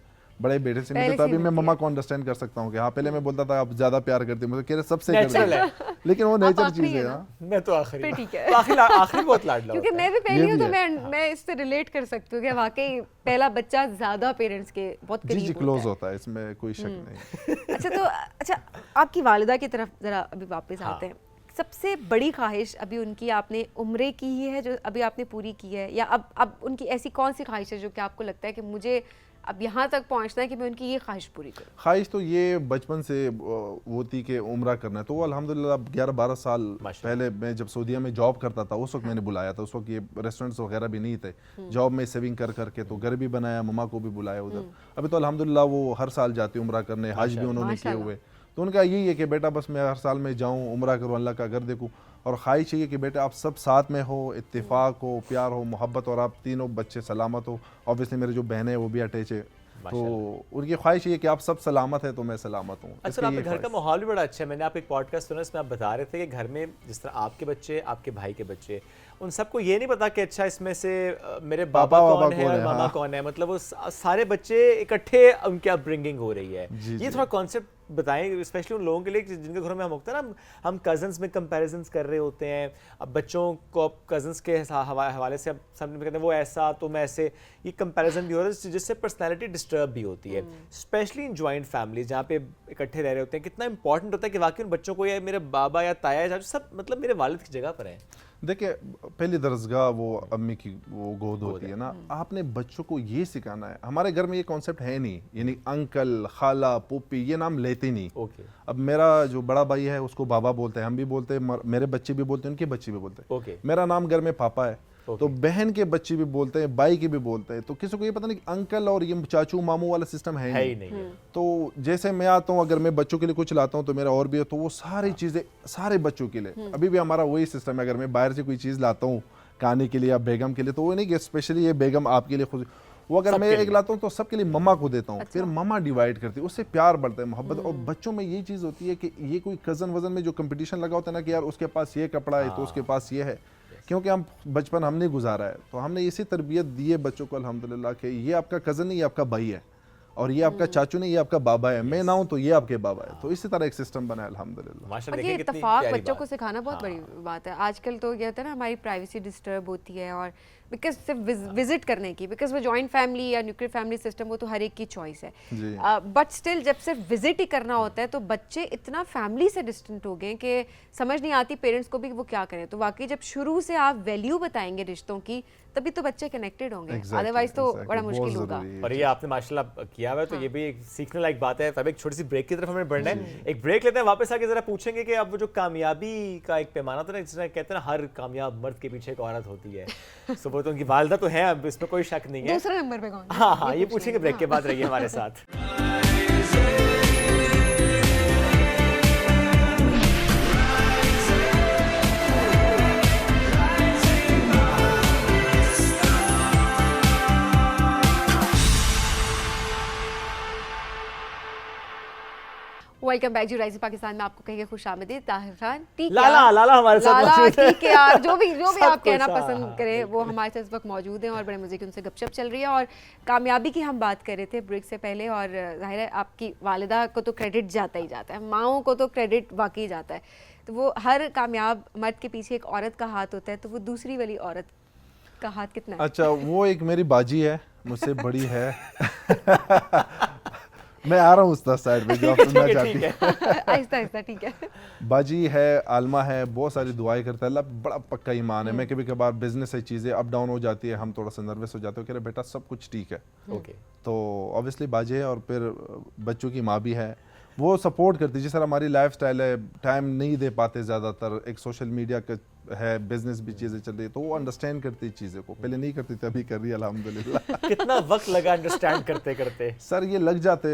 बड़े बेटे से मिलता है। अभी मैं मम्मा को अंडरस्टैंड कर सकता हूँ कि हाँ, पहले मैं बोलता था आप ज्यादा प्यार करते हैं, मुझे कह रहे सबसे नेचुरल है, लेकिन वो नेचर चीज है ना। मैं तो आखिरी, ठीक है, तो आखिरी बहुत लाडला, क्योंकि मैं भी पहली हूँ तो मैं इससे रिलेट कर सकती हूँ कि वाकई पहला बच्चा ज्यादा पेरेंट्स के बहुत करीब क्लोज होता है, इसमें कोई शक नहीं। अच्छा, आपकी वालिदा की तरफ जरा अभी वापस आते हैं। सबसे बड़ी ख्वाहिश अभी उनकी आपने उम्रे की ही है जो अभी आपने पूरी की है, या अब उनकी ऐसी कौन सी ख्वाहिश है जो कि आपको लगता है कि मुझे अब यहाँ तक पहुँचना है कि मैं उनकी ये ख्वाहिश पूरी करूँ? ख्वाहिश तो ये बचपन से वो थी कि उम्रा करना है, तो वो अल्हम्दुलिल्लाह 11-12 साल पहले मैं जब सऊदीया में जॉब करता था उस वक्त मैंने बुलाया था। उस वक्त ये रेस्टोरेंट्स वगैरह भी नहीं थे, जॉब में सेविंग कर करके तो घर भी बनाया, मम्मा को भी बुलाया उधर। अभी तो अल्हम्दुलिल्लाह वो हर साल जाती उम्रा करने, हज भी उन्होंने किए हुए। तो उनका यही है कि बेटा बस मैं हर साल में जाऊँ, उम्रा करूँ, अल्लाह का घर देखूँ। और ख्वाहिश चाहिए कि बेटे आप सब साथ में हो, इत्तेफाक हो, प्यार हो, मोहब्बत, और आप तीनों बच्चे सलामत हो। ऑब्वियसली मेरी जो बहनें हैं वो भी अटैच है, तो उनकी ख्वाहिश ये कि आप सब सलामत है तो मैं सलामत हूँ। अच्छा, आपके घर का माहौल भी बड़ा अच्छा है। मैंने आप एक पॉडकास्ट सुना, इसमें आप बता रहे थे कि घर में जिस तरह आपके बच्चे, आपके भाई के बच्चे, उन सबको ये नहीं पता कि अच्छा इसमें से मेरे बाबा कौन है और मामा कौन है, मतलब वो सारे बच्चे इकट्ठे उनकी अपब्रिंगिंग हो रही है। ये थोड़ा कॉन्सेप्ट बताएं, स्पेशली उन लोगों के लिए जिनके घरों में हम होते हैं ना, हम कजन्स में कंपैरिजन्स कर रहे होते हैं, अब बच्चों को कजन्स के हवाले से अब सब कहते हैं वो ऐसा तुम ऐसे, ये कंपैरिजन भी हो रहा है जिससे पर्सनैलिटी डिस्टर्ब भी होती है, स्पेशली इन जॉइंट फैमिली जहाँ पे इकट्ठे रह रहे होते हैं। कितना इंपॉर्टेंट होता है कि वाकई उन बच्चों को या मेरे बाबा या ताया या सब मतलब मेरे वालिद की जगह पर हैं। देखिए, पहली दरजगाह वो अम्मी की वो गोद होती है ना, आपने बच्चों को ये सिखाना है। हमारे घर में ये कॉन्सेप्ट है नहीं, यानी अंकल, खाला, पुप्पी ये नाम लेते नहीं। अब मेरा जो बड़ा भाई है उसको बाबा बोलते हैं, हम भी बोलते हैं, मेरे बच्चे भी बोलते हैं, उनके बच्चे भी बोलते हैं। मेरा नाम घर में पापा है, तो बहन के बच्चे भी बोलते हैं, भाई के भी बोलते हैं, तो किसी को ये पता नहीं कि अंकल और ये चाचू मामू वाला सिस्टम है ही नहीं। तो जैसे मैं आता हूँ, अगर मैं बच्चों के लिए कुछ लाता हूँ तो मेरा और भी है, तो वो सारी चीज़ें सारे बच्चों के लिए अभी भी हमारा वही सिस्टम है। अगर मैं बाहर से कोई चीज़ लाता हूँ खाने के लिए या बेगम के लिए, तो वो नहीं कि स्पेशली ये बेगम आपके लिए खुद, वो अगर मैं एक लाता हूँ तो सबके लिए मम्मा को देता हूँ। फिर मम्मा डिवाइड करती है, उससे प्यार बढ़ता है, मोहब्बत। और बच्चों में ये चीज़ होती है कि ये कोई कज़न वजन में जो कंपटीशन लगा होता है ना कि यार उसके पास ये कपड़ा है तो उसके पास ये है, क्योंकि हम बचपन हमने गुजारा है, तो हमने इसी तरबियत दी है बच्चों को अल्हम्दुलिल्लाह कि ये आपका कज़न नहीं, ये आपका भाई है, और ये आपका चाचू नहीं, ये आपका बाबा है, मैं ना हूं तो ये आपके बाबा है। तो इसी तरह एक सिस्टम बना है अल्हम्दुलिल्लाह। और ये इत्तेफाक बच्चों को सिखाना बहुत बड़ी बात है। आजकल तो ये होता है ना, हमारी प्राइवेसी डिस्टर्ब होती है, और बिकॉज सिर्फ विजिट करने की, बिकॉज वो जॉइंट फैमिली या न्यूक्लियर फैमिली सिस्टम वो तो हर एक की चॉइस है, बट स्टिल जब सिर्फ विजिट ही करना होता है तो बच्चे इतना फैमिली से डिस्टेंट हो गए कि समझ नहीं आती पेरेंट्स को भी वो क्या करें। तो वाकई जब शुरू से आप वैल्यू बताएंगे रिश्तों की, तभी तो बच्चे कनेक्टेड होंगे, अदरवाइज तो बड़ा मुश्किल होगा। और ये आपने माशाल्लाह किया हुआ है, तो ये भी एक सीखने लायक बात है। तब एक छोटी सी ब्रेक की तरफ हमें बढ़ना है, एक ब्रेक लेते हैं, वापस आके जरा पूछेंगे कि अब वो जो कामयाबी का एक पैमाना था ना, जिसमें कहते हैं ना हर कामयाब मर्द के पीछे एक औरत होती है, सो वो तो उनकी वालिदा तो है, अब इसमें कोई शक नहीं है। दूसरे नंबर पे कौन? हाँ, ये पूछेंगे ब्रेक के बाद। रहिए हमारे साथ। वेलकम बैक जी राइज पाकिस्तान में, आपको कहेंगे खुशामदीद। ताहिर खान, लाला हमारे साथ मौजूद है। ठीक है यार, जो भी आप कहना पसंद करें वो हमारे साथ इस वक्त मौजूद हैं और बड़े मजे की उनसे गपशप चल रही है। और कामयाबी की हम बात कर रहे थे ब्रेक से पहले, और जाहिर है आपकी वालिदा को तो क्रेडिट जाता ही जाता है, माओं को तो क्रेडिट वाकई जाता है। तो वो हर कामयाब मर्द के पीछे एक औरत का हाथ होता है, तो वो दूसरी वाली औरत का हाथ कितना है? अच्छा, वो एक मेरी बाजी है, मुझसे बड़ी है। मैं आ रहा हूँ उस साइड में जो आप सुनना चाहती हैं। आहिस्ता आहिस्ता, ठीक है। बाजी है, आलमा है, बहुत सारी दुआएं करता है, अल्लाह बड़ा पक्का ईमान है। मैं कभी कभार बिजनेस से चीज़ें अप डाउन हो जाती है, हम थोड़ा सा नर्वस हो जाते हो, कह रहे बेटा सब कुछ ठीक है। तो ऑब्वियसली बाजी है, और फिर बच्चों की माँ भी है, वो सपोर्ट करती है। जिस तरह हमारी लाइफ स्टाइल है, टाइम नहीं दे पाते ज़्यादातर, एक सोशल मीडिया का है, बिजनेस भी चीज़ें चल रही है, तो वो अंडरस्टैंड करती है चीज़ें को, पहले नहीं करती थी, अभी कर रही है अल्हम्दुलिल्लाह। कितना वक्त लगा अंडरस्टैंड करते करते? सर ये लग जाते,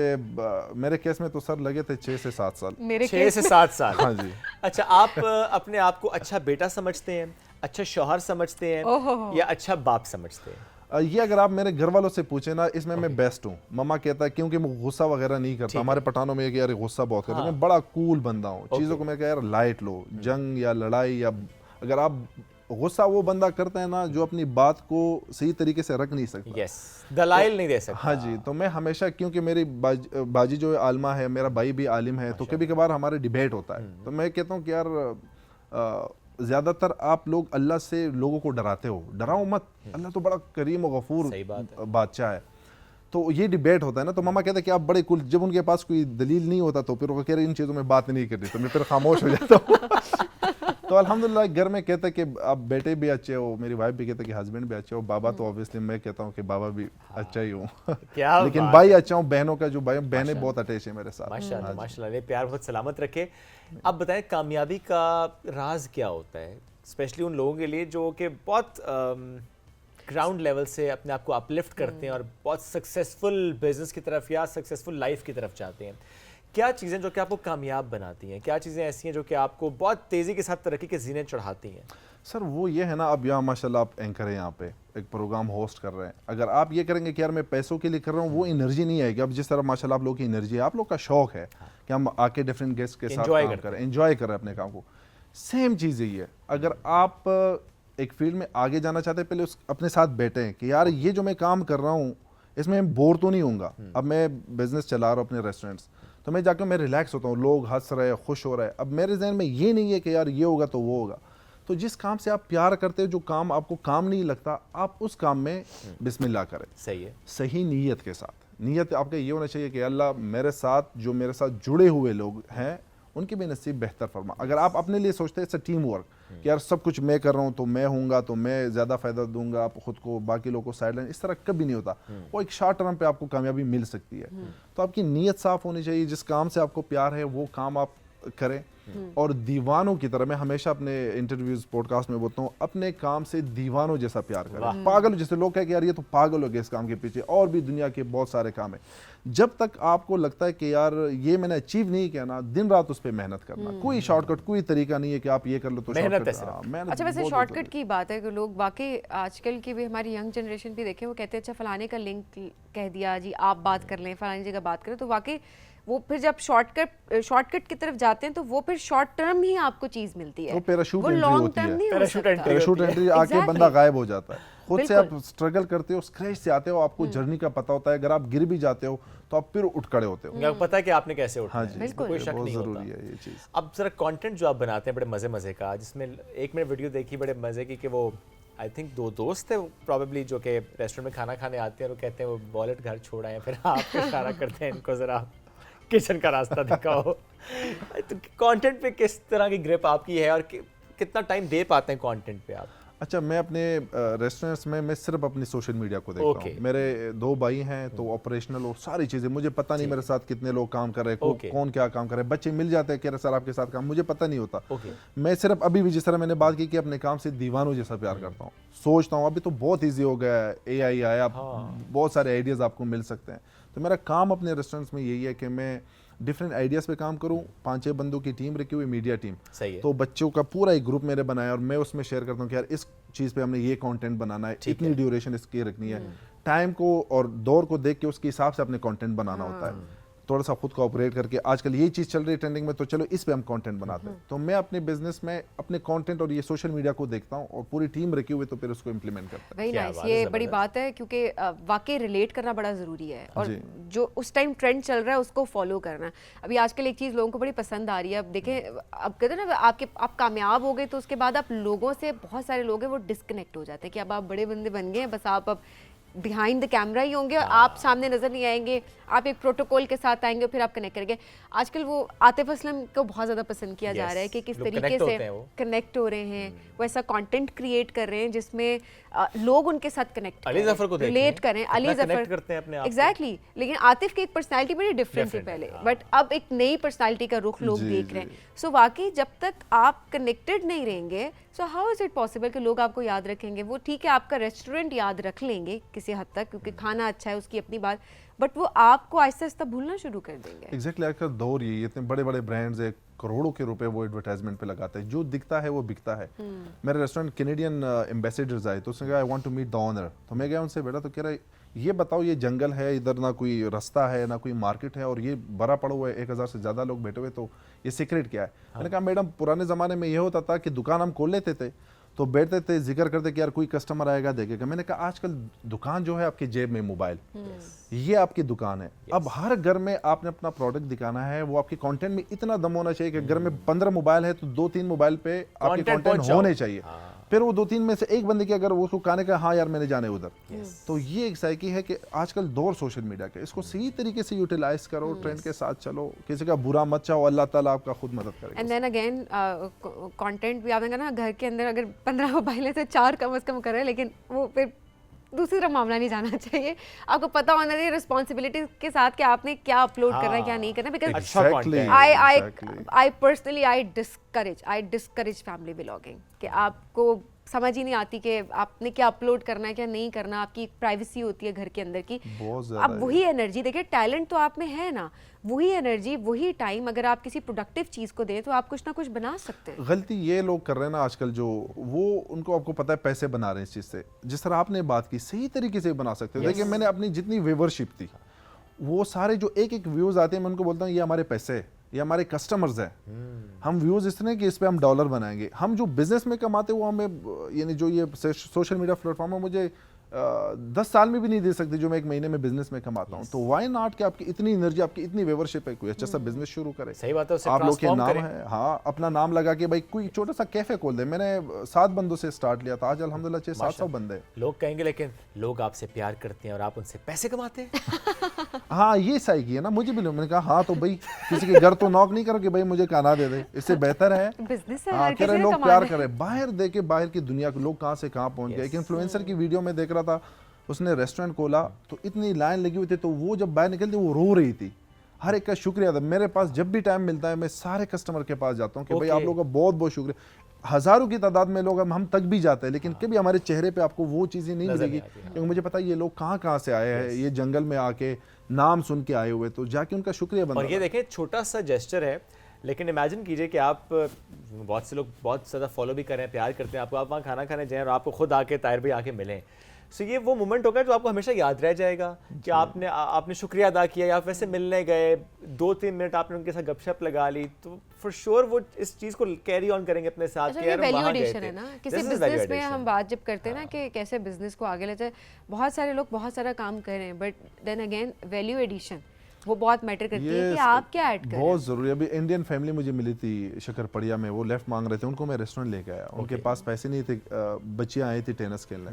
मेरे केस में तो सर लगे थे 6 से 7 साल। मेरे 6 से 7 साल? हाँ जी। अच्छा, आप अपने आप को अच्छा बेटा समझते हैं, अच्छा शौहर समझते हैं, या अच्छा बाप समझते हैं? ये अगर आप मेरे घर वालों से पूछे ना, इसमें मैं बेस्ट हूँ। मम्मा कहता है, क्योंकि मैं गुस्सा वगैरह नहीं करता। हमारे पठानों में यार गुस्सा बहुत करता है, मैं बड़ा कूल बंदा हूँ। चीज़ों को मैं कह यार लाइट लो, जंग या लड़ाई, या अगर आप गुस्सा वो बंदा करता है ना जो अपनी बात को सही तरीके से रख नहीं सकता, दलाइल नहीं दे सकता। हाँ जी, तो मैं हमेशा, क्योंकि मेरी बाजी जो है आलमा है, मेरा भाई भी आलिम है, तो कभी कभार हमारे डिबेट होता है, तो मैं कहता हूँ कि यार ज़्यादातर आप लोग अल्लाह से लोगों को डराते हो, डराओ मत, अल्लाह तो बड़ा करीम और गफूर बादशाह है। तो ये डिबेट होता है ना, तो मामा कहते हैं कि आप बड़े कुल, जब उनके पास कोई दलील नहीं होता तो फिर वो कह रहे इन चीज़ों में बात नहीं करनी, तो मैं फिर खामोश हो जाता हूँ। तो अल्हम्दुलिल्लाह घर में कहते हैं कि आप बेटे भी अच्छे हो, मेरी वाइफ भी कहते हैं कि हस्बैंड भी अच्छे हो, बाबा तो ऑब्वियसली मैं कहता हूँ कि बाबा भी अच्छा ही हूँ, लेकिन भाई अच्छा हूँ, बहनों का जो भाई बहनें बहुत अटैच है मेरे साथ। माशाल्लाह माशाल्लाह, प्यार बहुत सलामत रखे। अब बताएं कामयाबी का राज क्या होता है, स्पेशली उन लोगों के लिए जो कि बहुत ग्राउंड लेवल से अपने आप को अपलिफ्ट करते हैं और बहुत सक्सेसफुल बिजनेस की तरफ या सक्सेसफुल लाइफ की तरफ चाहते हैं। क्या चीज़ें जो कि आपको कामयाब बनाती हैं, क्या चीज़ें ऐसी हैं जो कि आपको बहुत तेज़ी के साथ तरक्की के ज़ीने चढ़ाती हैं? सर वो ये है ना, अब यहाँ माशाल्लाह आप एंकर हैं, यहाँ पे एक प्रोग्राम होस्ट कर रहे हैं, अगर आप ये करेंगे कि यार मैं पैसों के लिए कर रहा हूँ, वो एनर्जी नहीं आएगी। अब जिस तरह माशाल्लाह आप लोगों की एनर्जी है, आप लोग का शौक है कि हम आके डिफरेंट गेस्ट के साथ काम करें, एंजॉय करें अपने काम को, सेम चीज़ यही है। अगर आप एक फील्ड में आगे जाना चाहते हैं, पहले उस अपने साथ बैठें कि यार ये जो मैं काम कर रहा हूँ इसमें मैं बोर तो नहीं होऊंगा। अब मैं बिजनेस चला रहा हूँ अपने रेस्टोरेंट्स, तो मैं जाकर मैं रिलैक्स होता हूँ, लोग हंस रहे हैं, खुश हो रहे हैं। अब मेरे जहन में ये नहीं है कि यार ये होगा तो वो होगा। तो जिस काम से आप प्यार करते हो, जो काम आपको काम नहीं लगता, आप उस काम में बिस्मिल्लाह करें। सही है। सही नीयत के साथ। नीयत आपका ये होना चाहिए कि अल्लाह मेरे साथ जो मेरे साथ जुड़े हुए लोग हैं उनकी भी नसीब बेहतर फरमा। अगर आप अपने लिए सोचते हैं, इट्स अ टीम वर्क कि यार सब कुछ मैं कर रहा हूँ तो मैं हूँगा तो मैं ज़्यादा फ़ायदा दूंगा, आप खुद को बाकी लोगों को साइडलाइन, इस तरह कभी नहीं होता। वो एक शॉर्ट टर्म पे आपको कामयाबी मिल सकती है। तो आपकी नीयत साफ़ होनी चाहिए, जिस काम से आपको प्यार है वो काम आप करें। और दीवानों की तरह, मैं हमेशा अपने इंटरव्यूज पॉडकास्ट में बोलता हूँ, अपने काम से दीवानों जैसा प्यार करें। पागल जैसे लोग कहें कि यार ये तो पागल हो गए इस काम के पीछे, और भी दुनिया के बहुत सारे काम है। जब तक आपको लगता है कि यार ये मैंने अचीव नहीं किया ना, दिन रात उस पर मेहनत करना। कोई शॉर्टकट, कोई तरीका नहीं है कि आप ये कर लो तो मेहनत है। अच्छा, वैसे शॉर्टकट की बात है कि लोग वाकई आजकल की भी हमारी यंग जनरेशन भी देखें, वो कहते हैं अच्छा फलाने का लिंक कह दिया जी, आप बात कर लें, फलानी जगह बात करें, तो वाकई वो फिर जब शॉर्टकट की तरफ जाते हैं तो वो फिर शॉर्ट टर्म ही आपको चीज मिलती है, वो पैराशूट वो एंट्री लॉन्ग होती टर्म है। नहीं हो सकता। पैराशूट एंट्री आके बंदा गायब हो जाता है। खुद से आप स्ट्रगल करते हो, स्क्रैच से आते हो, आपको जर्नी का पता होता है। अगर आप गिर भी जाते हो तो आप फिर उठ खड़े होते हो। पता है कि आपने कैसे उठना हाँ है, जी, इसमें कोई शक बहुत नहीं जरूरी होता। है ये चीज़। अब जरा कंटेंट जो आप बनाते हैं बड़े मजे मजे का, जिसमें एक मैंने वीडियो देखी बड़े मजे की कि वो आई थिंक दो दोस्त थे प्रॉबेबली जो कि रेस्टोरेंट में खाना खाने आते हैं और कहते हैं वो वॉलेट घर छोड़ आए, फिर आप इशारा करते हैं इनको जरा किचन का रास्ता दिखाओ। तो कंटेंट पे किस तरह की ग्रिप आपकी है और कितना टाइम दे पाते हैं कंटेंट पे आप? अच्छा, मैं अपने रेस्टोरेंट्स में मैं सिर्फ अपनी सोशल मीडिया को देखता हूँ। मेरे 2 भाई हैं तो ऑपरेशनल और सारी चीज़ें मुझे पता नहीं, मेरे साथ कितने लोग काम कर रहे हैं, कौन क्या काम कर रहे हैं। बच्चे मिल जाते हैं, कह रहे सर आपके साथ काम, मुझे पता नहीं होता। मैं सिर्फ अभी भी, जिस तरह मैंने बात की कि अपने काम से दीवानों जैसा प्यार करता हूँ, सोचता हूँ। अभी तो बहुत ईजी हो गया है, AI आया, बहुत सारे आइडियाज़ आपको मिल सकते हैं। तो मेरा काम अपने रेस्टोरेंट्स में यही है कि मैं डिफरेंट आइडियाज़ पे काम करूँ। 5-6 बंदों की टीम रखी हुई, मीडिया टीम। सही है। तो बच्चों का पूरा एक ग्रुप मेरे बनाया और मैं उसमें शेयर करता हूँ कि यार इस चीज़ पे हमने ये कंटेंट बनाना है, इतनी ड्यूरेशन इसकी रखनी है, टाइम को और दौर को देख के उसके हिसाब से अपने कंटेंट बनाना होता है। थोड़ा सा खुद को ऑपरेट करके, आजकल ये चीज़ चल रही है ट्रेंडिंग में, तो चलो इस पे हम कंटेंट बनाते हैं। तो मैं अपने बिजनेस में अपने कंटेंट और ये सोशल मीडिया को देखता हूँ और पूरी टीम रखी हुई, तो फिर उसको इम्प्लीमेंट करते हैं। वेरी नाइस, ये बड़ी बात है क्योंकि वाकई रिलेट करना बड़ा ज़रूरी है और जो उस टाइम ट्रेंड चल रहा है उसको फॉलो करना। अभी आजकल एक चीज़ लोगों को बड़ी पसंद आ रही है। अब देखें, अब कहते हैं ना आप कामयाब हो गए तो उसके बाद आप लोगों से, बहुत सारे लोग हैं वो डिस्कनेक्ट हो जाते हैं कि अब आप बड़े बंदे बन गए हैं, बस आप अब बिहाइंड द कैमरा ही होंगे और आप सामने नजर नहीं आएंगे, आप एक प्रोटोकॉल के साथ आएंगे, फिर आप कनेक्ट करेंगे। आजकल वो आतिफ असलम को बहुत ज़्यादा पसंद किया जा रहा है कि किस तरीके से कनेक्ट हो रहे हैं, वो ऐसा कंटेंट क्रिएट कर रहे हैं जिसमें लोग उनके साथ कनेक्ट रिलेट करें। अली ज़फर करते हैं अपने आप, एग्जैक्टली। लेकिन आतिफ की एक पर्सनैलिटी बड़ी डिफरेंट थी पहले, बट अब एक नई पर्सनैलिटी का रुख लोग देख रहे हैं। सो वाकई जब तक आप कनेक्टेड नहीं रहेंगे, so how is it possible कि लोग आपको याद रखेंगे? वो ठीक है, आपका रेस्टोरेंट याद रख लेंगे किसी हद तक क्योंकि खाना अच्छा है, उसकी अपनी बात, बट वो आपको आहिस्ता आहिस्ता भूलना शुरू कर देंगे। एग्जैक्टली, आजकल दौर ये इतने बड़े बड़े ब्रांड्स है, करोड़ों के रुपए वो एडवर्टाइजमेंट पे लगाते हैं, जो दिखता है वो बिकता है। मेरे रेस्टोरेंट कैनेडियन एम्बेसडर्स आए तो उसने कहा I want to meet the owner. तो मैं गया उनसे, बेटा तो कह रहा है ये बताओ, ये जंगल है, इधर ना कोई रास्ता है ना कोई मार्केट है और ये भरा पड़ा हुआ है, 1000 से ज़्यादा लोग बैठे हुए, तो ये सीक्रेट क्या है? मैंने कहा मैडम, पुराने ज़माने में ये होता था कि दुकान हम खोल लेते थे तो बैठते थे, जिक्र करते कि यार कोई कस्टमर आएगा देखेगा। मैंने कहा आजकल दुकान जो है आपकी जेब में मोबाइल, ये आपकी दुकान है। अब हर घर में आपने अपना प्रोडक्ट दिखाना है, वो आपके कंटेंट में इतना दम होना चाहिए कि घर में 15 मोबाइल है तो 2-3 मोबाइल पे आपके कंटेंट होने चाहिए। फिर वो 2-3 में से एक बंदे की अगर वो कहने का हाँ यार मैंने जाने उधर, तो ये एक साइकी है कि आजकल दौर सोशल मीडिया के, इसको सही तरीके से यूटिलाइज करो, ट्रेंड के साथ चलो, किसी का बुरा मत चाहो, अल्लाह ताला आपका खुद मदद करेगा। एंड देन अगेन कंटेंट भी आपने कहा ना, घर के अंदर अगर 15 मोबाइल है तो 4 कम से कम कर रहे हैं, लेकिन वो फिर दूसरी तरफ मामला नहीं जाना चाहिए। आपको पता होना चाहिए रिस्पॉन्सिबिलिटी के साथ कि आपने क्या अपलोड करना है, क्या नहीं करना। Because I personally I discourage family vlogging कि आपको समझ ही नहीं आती कि आपने क्या अपलोड करना है क्या नहीं करना, आपकी एक प्राइवेसी होती है घर के अंदर की। बहुत ज़्यादा अब वही एनर्जी, देखिए टैलेंट तो आप में है ना, वही एनर्जी वही टाइम अगर आप किसी प्रोडक्टिव चीज़ को दें तो आप कुछ ना कुछ बना सकते हैं। गलती ये लोग कर रहे हैं ना आजकल, जो वो उनको आपको पता है पैसे बना रहे हैं इस चीज़ से। जिस तरह आपने बात की सही तरीके से बना सकते हो। देखिए मैंने अपनी जितनी व्यूवरशिप थी, वो सारे जो एक एक व्यूज़ आते हैं, मैं उनको बोलता हूँ ये हमारे पैसे है, ये हमारे कस्टमर्स हैं। हम व्यूज़ इस तरह कि इस पे हम डॉलर बनाएंगे। हम जो बिजनेस में कमाते हैं वो हमें, यानी जो ये सोशल मीडिया प्लेटफॉर्म है, मुझे 10 साल में भी नहीं दे सकते जो मैं एक महीने में बिजनेस में कमाता हूँ। तो वाई नॉट कि आपकी इतनी एनर्जी, आपकी इतनी व्यूवरशिप है, कोई अच्छा सा बिजनेस शुरू करे। सही बात है, उसे आप लोग के transform नाम करें। है, हाँ, अपना नाम लगा के भाई कोई छोटा सा कैफे खोल दे। मैंने 7 बंदों से स्टार्ट लिया था, आज अल्हम्दुलिल्लाह 600-700 बंदे। लोग कहेंगे लेकिन लोग आपसे प्यार करते हैं और आप उनसे पैसे कमाते हैं। हाँ, ये सही की है ना, मुझे भी लोग, मैंने कहा हाँ तो भाई किसी के घर तो नॉक नहीं करो कि भाई मुझे खाना दे दे, इससे बेहतर है बिजनेस है, हाँ हर कह रहे किसी ने लोग कमाना प्यार है। करे। बाहर देखे, बाहर की दुनिया को लोग कहाँ से कहाँ पहुंच गए। एक इन्फ्लुएंसर की वीडियो में देख रहा था, उसने रेस्टोरेंट खोला तो इतनी लाइन लगी हुई थी, तो वो जब बाहर निकलती वो रो रही थी। हर एक का शुक्रिया था। मेरे पास जब भी टाइम मिलता है मैं सारे कस्टमर के पास जाता हूँ कि भाई आप लोगों का बहुत बहुत शुक्रिया। हजारों की तादाद में लोग, हम तक भी जाते हैं, लेकिन कभी हमारे चेहरे पे आपको वो चीज़ें नहीं मिलेगी, क्योंकि मुझे पता है ये लोग कहाँ कहाँ से आए हैं, ये जंगल में आके नाम सुन के आए हुए, तो जाके उनका शुक्रिया बनता और ये देखें छोटा सा जेस्चर है, लेकिन इमेजिन कीजिए कि आप, बहुत से लोग बहुत ज़्यादा फॉलो भी करें, प्यार करते हैं आपको, आप वहाँ खाना खाने जाएं और आपको खुद आके ताहिर भाई आके मिलें। सो ये वो मोमेंट होगा जो आपको हमेशा याद रह जाएगा कि आपने शुक्रिया अदा किया, या आप वैसे मिलने गए, 2-3 मिनट आपने उनके साथ गपशप लगा ली, तो फॉर श्योर वो इस चीज़ को कैरी ऑन करेंगे अपने साथ। अच्छा, कि ये यार हम वैल्यू वहाँ गए एडिशन थे। है ना, This किसी is बिजनेस value में addition। हम बात जब करते हैं ना कि कैसे बिजनेस को आगे ले जाए, बहुत सारे लोग बहुत सारा काम कर रहे हैं, but then again value addition वो बहुत मैटर करती है कि आप क्या ऐड कर रहे हैं। बहुत ज़रूरी। अभी इंडियन फैमिली मुझे मिली थी शक्करपड़िया में, वो लेफ्ट मांग रहे थे, उनको मैं रेस्टोरेंट लेके आया। उनके पास पैसे नहीं थे, बच्चियाँ आई थी टेनिस खेलने,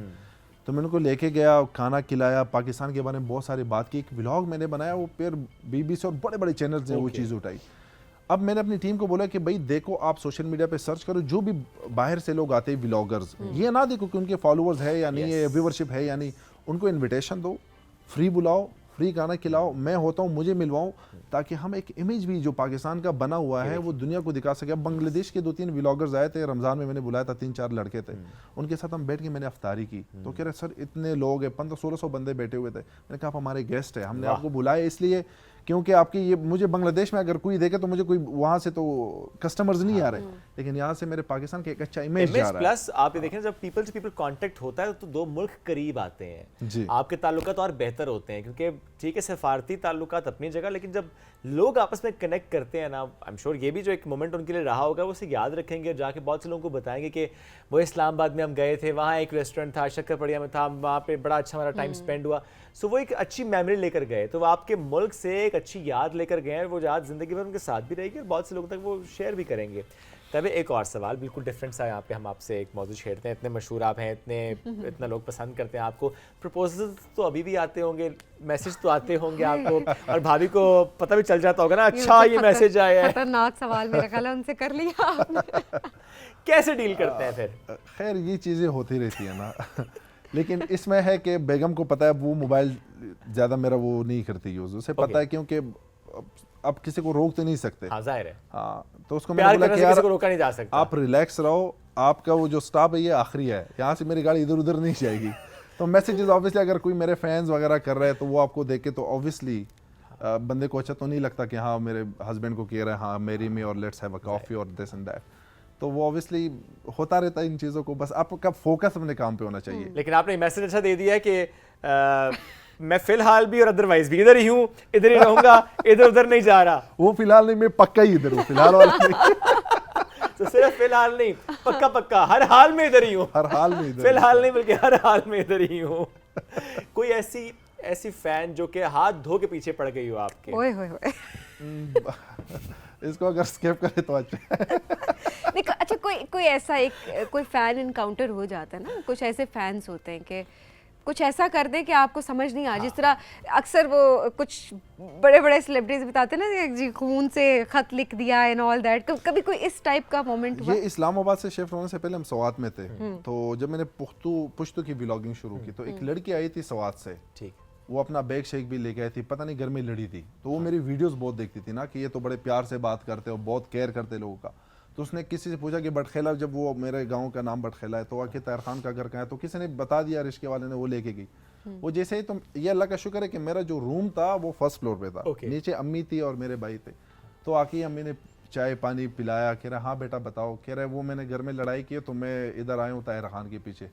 तो मैं उनको लेके गया, खाना खिलाया, पाकिस्तान के बारे में बहुत सारी बात की, एक व्लॉग मैंने बनाया, वो फिर BBC और बड़े बड़े चैनल्स ने वो चीज़ उठाई। अब मैंने अपनी टीम को बोला कि भाई देखो, आप सोशल मीडिया पे सर्च करो, जो भी बाहर से लोग आते हैं व्लॉगर्स, ये ना देखो कि उनके फॉलोअर्स है या नहीं है, व्यूवरशिप है या नहीं, उनको इन्विटेशन दो, फ्री बुलाओ, फ्री खाना खिलाओ, मैं होता हूँ, मुझे मिलवाऊँ, ताकि हम एक इमेज भी जो पाकिस्तान का बना हुआ है वो दुनिया को दिखा सके। अब बांग्लादेश के 2-3 व्लॉगर्स आए थे रमज़ान में, मैंने बुलाया था, 3-4 लड़के थे, उनके साथ हम बैठ के मैंने अफ्तारी की। तो कह रहे सर इतने लोग हैं, 1500-1600 बंदे बैठे हुए थे। मैंने कहा आप हमारे गेस्ट है, हमने आपको बुलाया इसलिए क्योंकि आपकी ये, मुझे बांग्लादेश में अगर कोई देखे तो मुझे कोई वहाँ से तो कस्टमर्स नहीं आ रहे, लेकिन यहाँ से मेरे पाकिस्तान के एक अच्छा इमेज जा रहा है। प्लस आप ये देखें, जब पीपल टू पीपल कांटेक्ट होता है तो 2 मुल्क करीब आते हैं जी। आपके ताल्लुकात और बेहतर होते हैं, क्योंकि ठीक है सफारती ताल्लुकात अपनी जगह, लेकिन जब लोग आपस में कनेक्ट करते हैं ना, आई एम श्योर ये भी जो एक मोमेंट उनके लिए रहा होगा वो उसे याद रखेंगे और जाके बहुत से लोगों को बताएंगे कि वो इस्लामाबाद में हम गए थे, वहाँ एक रेस्टोरेंट था, शक्करपड़िया में था, वहाँ पे बड़ा अच्छा हमारा टाइम स्पेंड हुआ। सो वो एक अच्छी मेमोरी लेकर गए, तो वो आपके मुल्क से एक अच्छी याद लेकर गए हैं, वो याद ज़िंदगी भर उनके साथ भी रहेगी और बहुत से लोगों तक वो शेयर भी करेंगे। तभी एक और सवाल बिल्कुल डिफरेंट सा, यहाँ पे हम आपसे एक मौजूद छेड़ते हैं। इतने मशहूर आप हैं, इतना लोग पसंद करते हैं आपको, प्रपोजल तो अभी भी आते होंगे, मैसेज तो आते होंगे आपको, और भाभी को पता भी चल जाता होगा ना, अच्छा ये मैसेज आया है। खतरनाक सवाल मेरा ख्याल है उनसे कर लिया आपने। कैसे डील करते हैं फिर? खैर ये चीज़ें होती रहती है ना लेकिन इसमें है कि बेगम को पता है वो मोबाइल ज़्यादा मेरा वो नहीं करती यूज़, उसे पता है, क्योंकि अब किसी को रोक तो नहीं सकते। हाँ जाहिर है, हाँ, तो उसको प्यार मैंने बोला करने कि से यार किसी को रोका नहीं जा सकता। आप रिलैक्स रहो, आपका वो जो स्टॉप है ये आखिरी है, यहाँ से मेरी गाड़ी इधर उधर नहीं जाएगी। तो मैसेजेस ऑब्वियसली अगर कोई मेरे फैंस वगैरह कर रहे हैं तो वो आपको देख के तो ऑब्वियसली बंदे को अच्छा तो नहीं लगता कि हाँ मेरे हस्बैंड को कह रहे हैं हाँ मेरी मी और लेट्स हैव अ कॉफी और दिस एंड दैट, तो वो ऑब्वियसली होता रहता है इन चीज़ों को, बस आपका फोकस अपने काम पे होना चाहिए। लेकिन आपने मैसेज अच्छा दे दिया कि मैं फिलहाल भी और अदरवाइज भी इधर ही हूँ, इधर ही रहूंगा, इधर उधर नहीं जा रहा। वो फिलहाल नहीं, मैं पक्का ही इधर हूँ, फिलहाल वाला नहीं। तो सिर्फ फिलहाल नहीं, पक्का पक्का हर हाल में इधर ही हूँ। हर हाल में इधर, फिलहाल नहीं बल्कि हर हाल में इधर ही हूँ। कोई ऐसी फैन जो कि हाथ धो के पीछे पड़ गई हो आपके? ओए होए होए। इसको अगर स्किप करे तो अच्छा है। नहीं, अच्छा कोई ऐसा एक कोई फैन इनकाउंटर हो जाता है ना, कुछ ऐसे फैंस होते हैं कि कुछ ऐसा कर दे कि आपको समझ नहीं आ, जिस तरह अक्सर वो कुछ बड़े बड़े सेलिब्रिटीज बताते हैं ना जी खून से खत लिख दिया एंड ऑल दैट, कभी कोई इस टाइप का मोमेंट हुआ? ये इस्लामाबाद से शिफ्ट होने से पहले हम सवात में थे, तो जब मैंने पुश्तो की व्लॉगिंग शुरू की तो एक लड़की आई थी सवात से, ठीक, वो अपना बैग शेक भी लेके आई थी, पता नहीं घर में लड़ी थी, तो वो मेरी वीडियोस बहुत देखती थी ना कि ये तो बड़े प्यार से बात करते हो, बहुत केयर करते लोगों का, तो उसने किसी से पूछा कि बटखेला, जब वो मेरे गांव का नाम बटखेला है, तो आके ताहिर खान का घर कहाँ है, तो किसी ने बता दिया, रिश्ते वाले ने, वो लेके गई। वो जैसे ही, तो ये अल्लाह का शुक्र है कि मेरा जो रूम था वो फर्स्ट फ्लोर पे था, नीचे अम्मी थी और मेरे भाई थे। तो आके अम्मी ने चाय पानी पिलाया, कह रहा हाँ बेटा बताओ, कह रहा है वो मैंने घर में लड़ाई की है तो मैं इधर आया हूँ ताहिर खान के पीछे।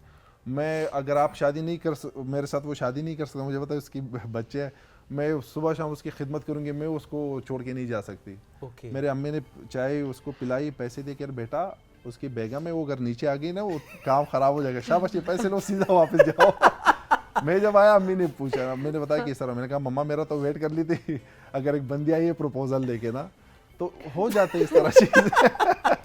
मैं, अगर आप शादी नहीं कर मेरे साथ वो शादी नहीं कर सकता, मुझे पता है उसकी बच्चे हैं, मैं सुबह शाम उसकी खिदमत करूँगी, मैं उसको छोड़ के नहीं जा सकती। मेरे अम्मी ने चाय उसको पिलाई, पैसे दे कर, बेटा उसकी बेगम है वो अगर नीचे आ गई ना वो काम खराब हो जाएगा, शाबाश ये पैसे लो सीधा वापस जाओ। मैं जब आया अम्मी ने पूछा, मैंने बताया कि सर, मैंने कहा मम्मा मेरा तो वेट कर ली थी, अगर एक बंदी आई है प्रपोजल लेके ना तो हो जाते इस तरह चीजें।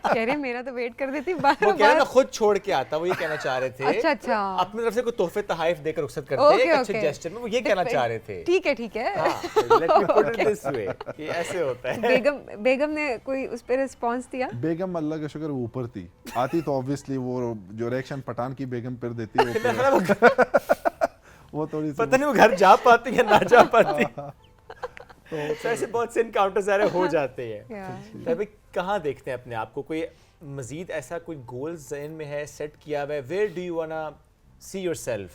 कह रहे मेरा तो वेट कर देती बार वो कह रहे मैं खुद छोड़ के आता, वो ये कहना चाह रहे थे। अच्छा अपनी तरफ से कोई तोहफे तहफ़ देकर रुखसत करते हैं, एक अच्छे जेस्चर में, वो ये कहना चाह रहे थे। ठीक है let me put it this way कि ऐसे होता है। बेगम ने कोई उस पे रिस्पांस दिया? बेगम अल्लाह का शुक्र वो ऊपर थी, आती तो ऑब्वियसली वो जो रिएक्शन पठान की बेगम पर देती है वो थोड़ी सी, पता नहीं वो घर जा पाती या ना जा पाती। तो ऐसे बहुत से इनकाउंटर्स सारे हो जाते हैं। तभी कहाँ देखते हैं अपने आप को, कोई मजीद ऐसा कोई गोल ज़हन में है, सेट किया हुआ है, where do you wanna see yourself?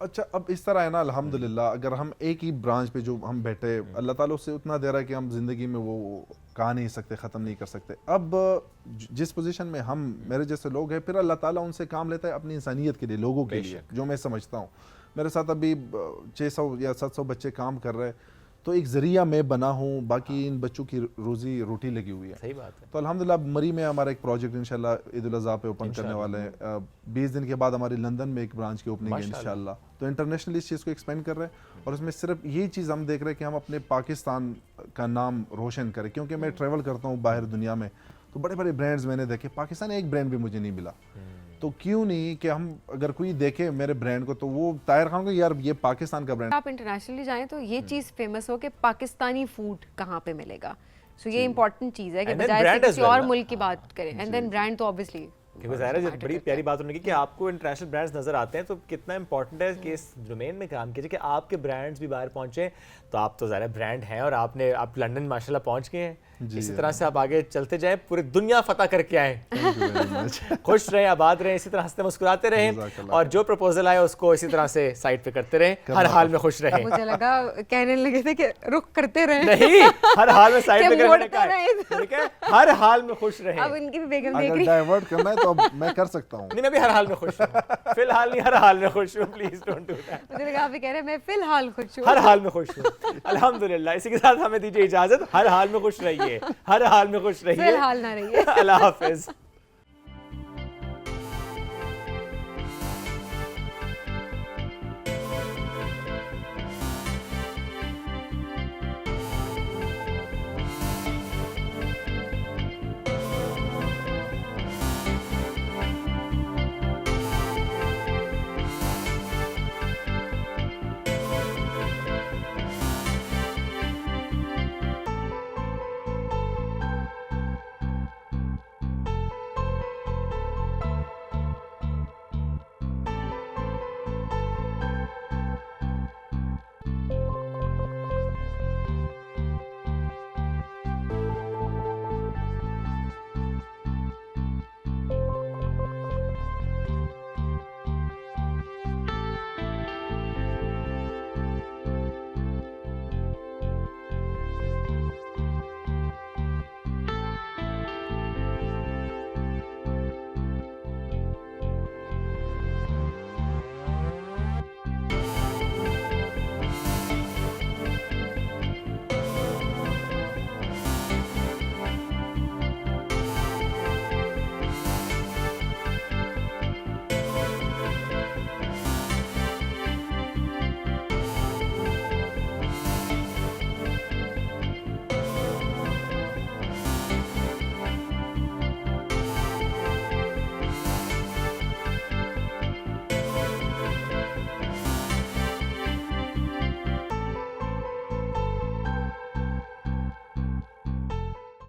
अच्छा अब इस तरह है ना, अल्हम्दुलिल्लाह अगर हम एक ही ब्रांच पे जो हम बैठे, अल्लाह ताला उससे उतना दे रहा है कि हम ज़िंदगी में वो कहा नहीं सकते, ख़त्म नहीं कर सकते। अब जिस पोजीशन में हम, मेरे जैसे लोग हैं, फिर अल्लाह ताला उनसे काम लेता है अपनी इंसानियत के लिए, लोगों के लिए, जो मैं समझता हूँ। मेरे साथ अभी 600 या 700 बच्चे काम कर रहे हैं, तो एक ज़रिया मैं बना हूँ, बाकी इन बच्चों की रोज़ी रोटी लगी हुई है। सही बात है। तो अल्हम्दुलिल्लाह मरी में हमारा एक प्रोजेक्ट इंशाल्लाह ईद उल अज़हा पे ओपन करने वाले हैं। 20 दिन के बाद हमारी लंदन में एक ब्रांच की ओपनिंग है इंशाल्लाह। तो इंटरनेशनली इस चीज़ को एक्सपेंड कर रहे हैं, और उसमें सिर्फ यही चीज़ हम देख रहे हैं कि हम अपने पाकिस्तान का नाम रोशन करें। क्योंकि मैं ट्रैवल करता हूँ बाहर दुनिया में, तो बड़े बड़े ब्रांड्स मैंने देखे, पाकिस्तान एक ब्रांड भी मुझे नहीं मिला। तो क्यों नहीं कि हम, अगर कोई देखे मेरे ब्रांड को, तो वो ताहिर खान को यार ये पाकिस्तान का ब्रांड। आप इंटरनेशनली जाएं तो ये चीज़ फेमस हो कि पाकिस्तानी फूड कहाँ पे मिलेगा। सो ये इंपॉर्टेंट चीज़ है कि बजाय से किसी और मुल्क की बात करें, एंड देन ब्रांड तो ऑब्वियसली, क्योंकि ज़ाहिर है बड़ी प्यारी बात होने की कि आपको इंटरनेशनल ब्रांड्स नज़र आते हैं, तो कितना इंपॉर्टेंट है कि इस डोमेन में काम कीजिए कि आपके ब्रांड्स भी बाहर पहुंचे। तो आप तो ज़ाहिर ब्रांड हैं, और आप लंदन माशाल्लाह पहुंच गए हैं। इसी तरह से आप आगे चलते जाएं, पूरी दुनिया फतह करके आएँ। खुश रहें, आबाद रहें, इसी तरह हंसते मुस्कुराते रहें, और जो प्रपोजल आए उसको इसी तरह से साइड पे करते रहें, हर हाल में खुश रहें। मुझे लगा कहने लगे थे कि रुख करते रहें। नहीं, हर हाल में साइड पे करने का है, हर हाल में खुश रहें। अब इनकी भी बेगम देख अगर रही, डाइवर्ट करना है तो अब मैं कर सकता हूँ। नहीं, मैं भी हर हाल में खुश हूँ, फिलहाल नहीं, हर हाल में खुश हूँ। Please don't do that. मुझे लगा आप भी कह रहे हैं मैं फिलहाल खुश हूँ। हर हाल में खुश हूँ, अल्हम्दुलिल्लाह। इसी के साथ हमें दीजिए इजाजत। हर हाल में खुश रहिए, हर हाल में खुश रहिए, फिलहाल ना रहिए। अल्लाह हाफिज।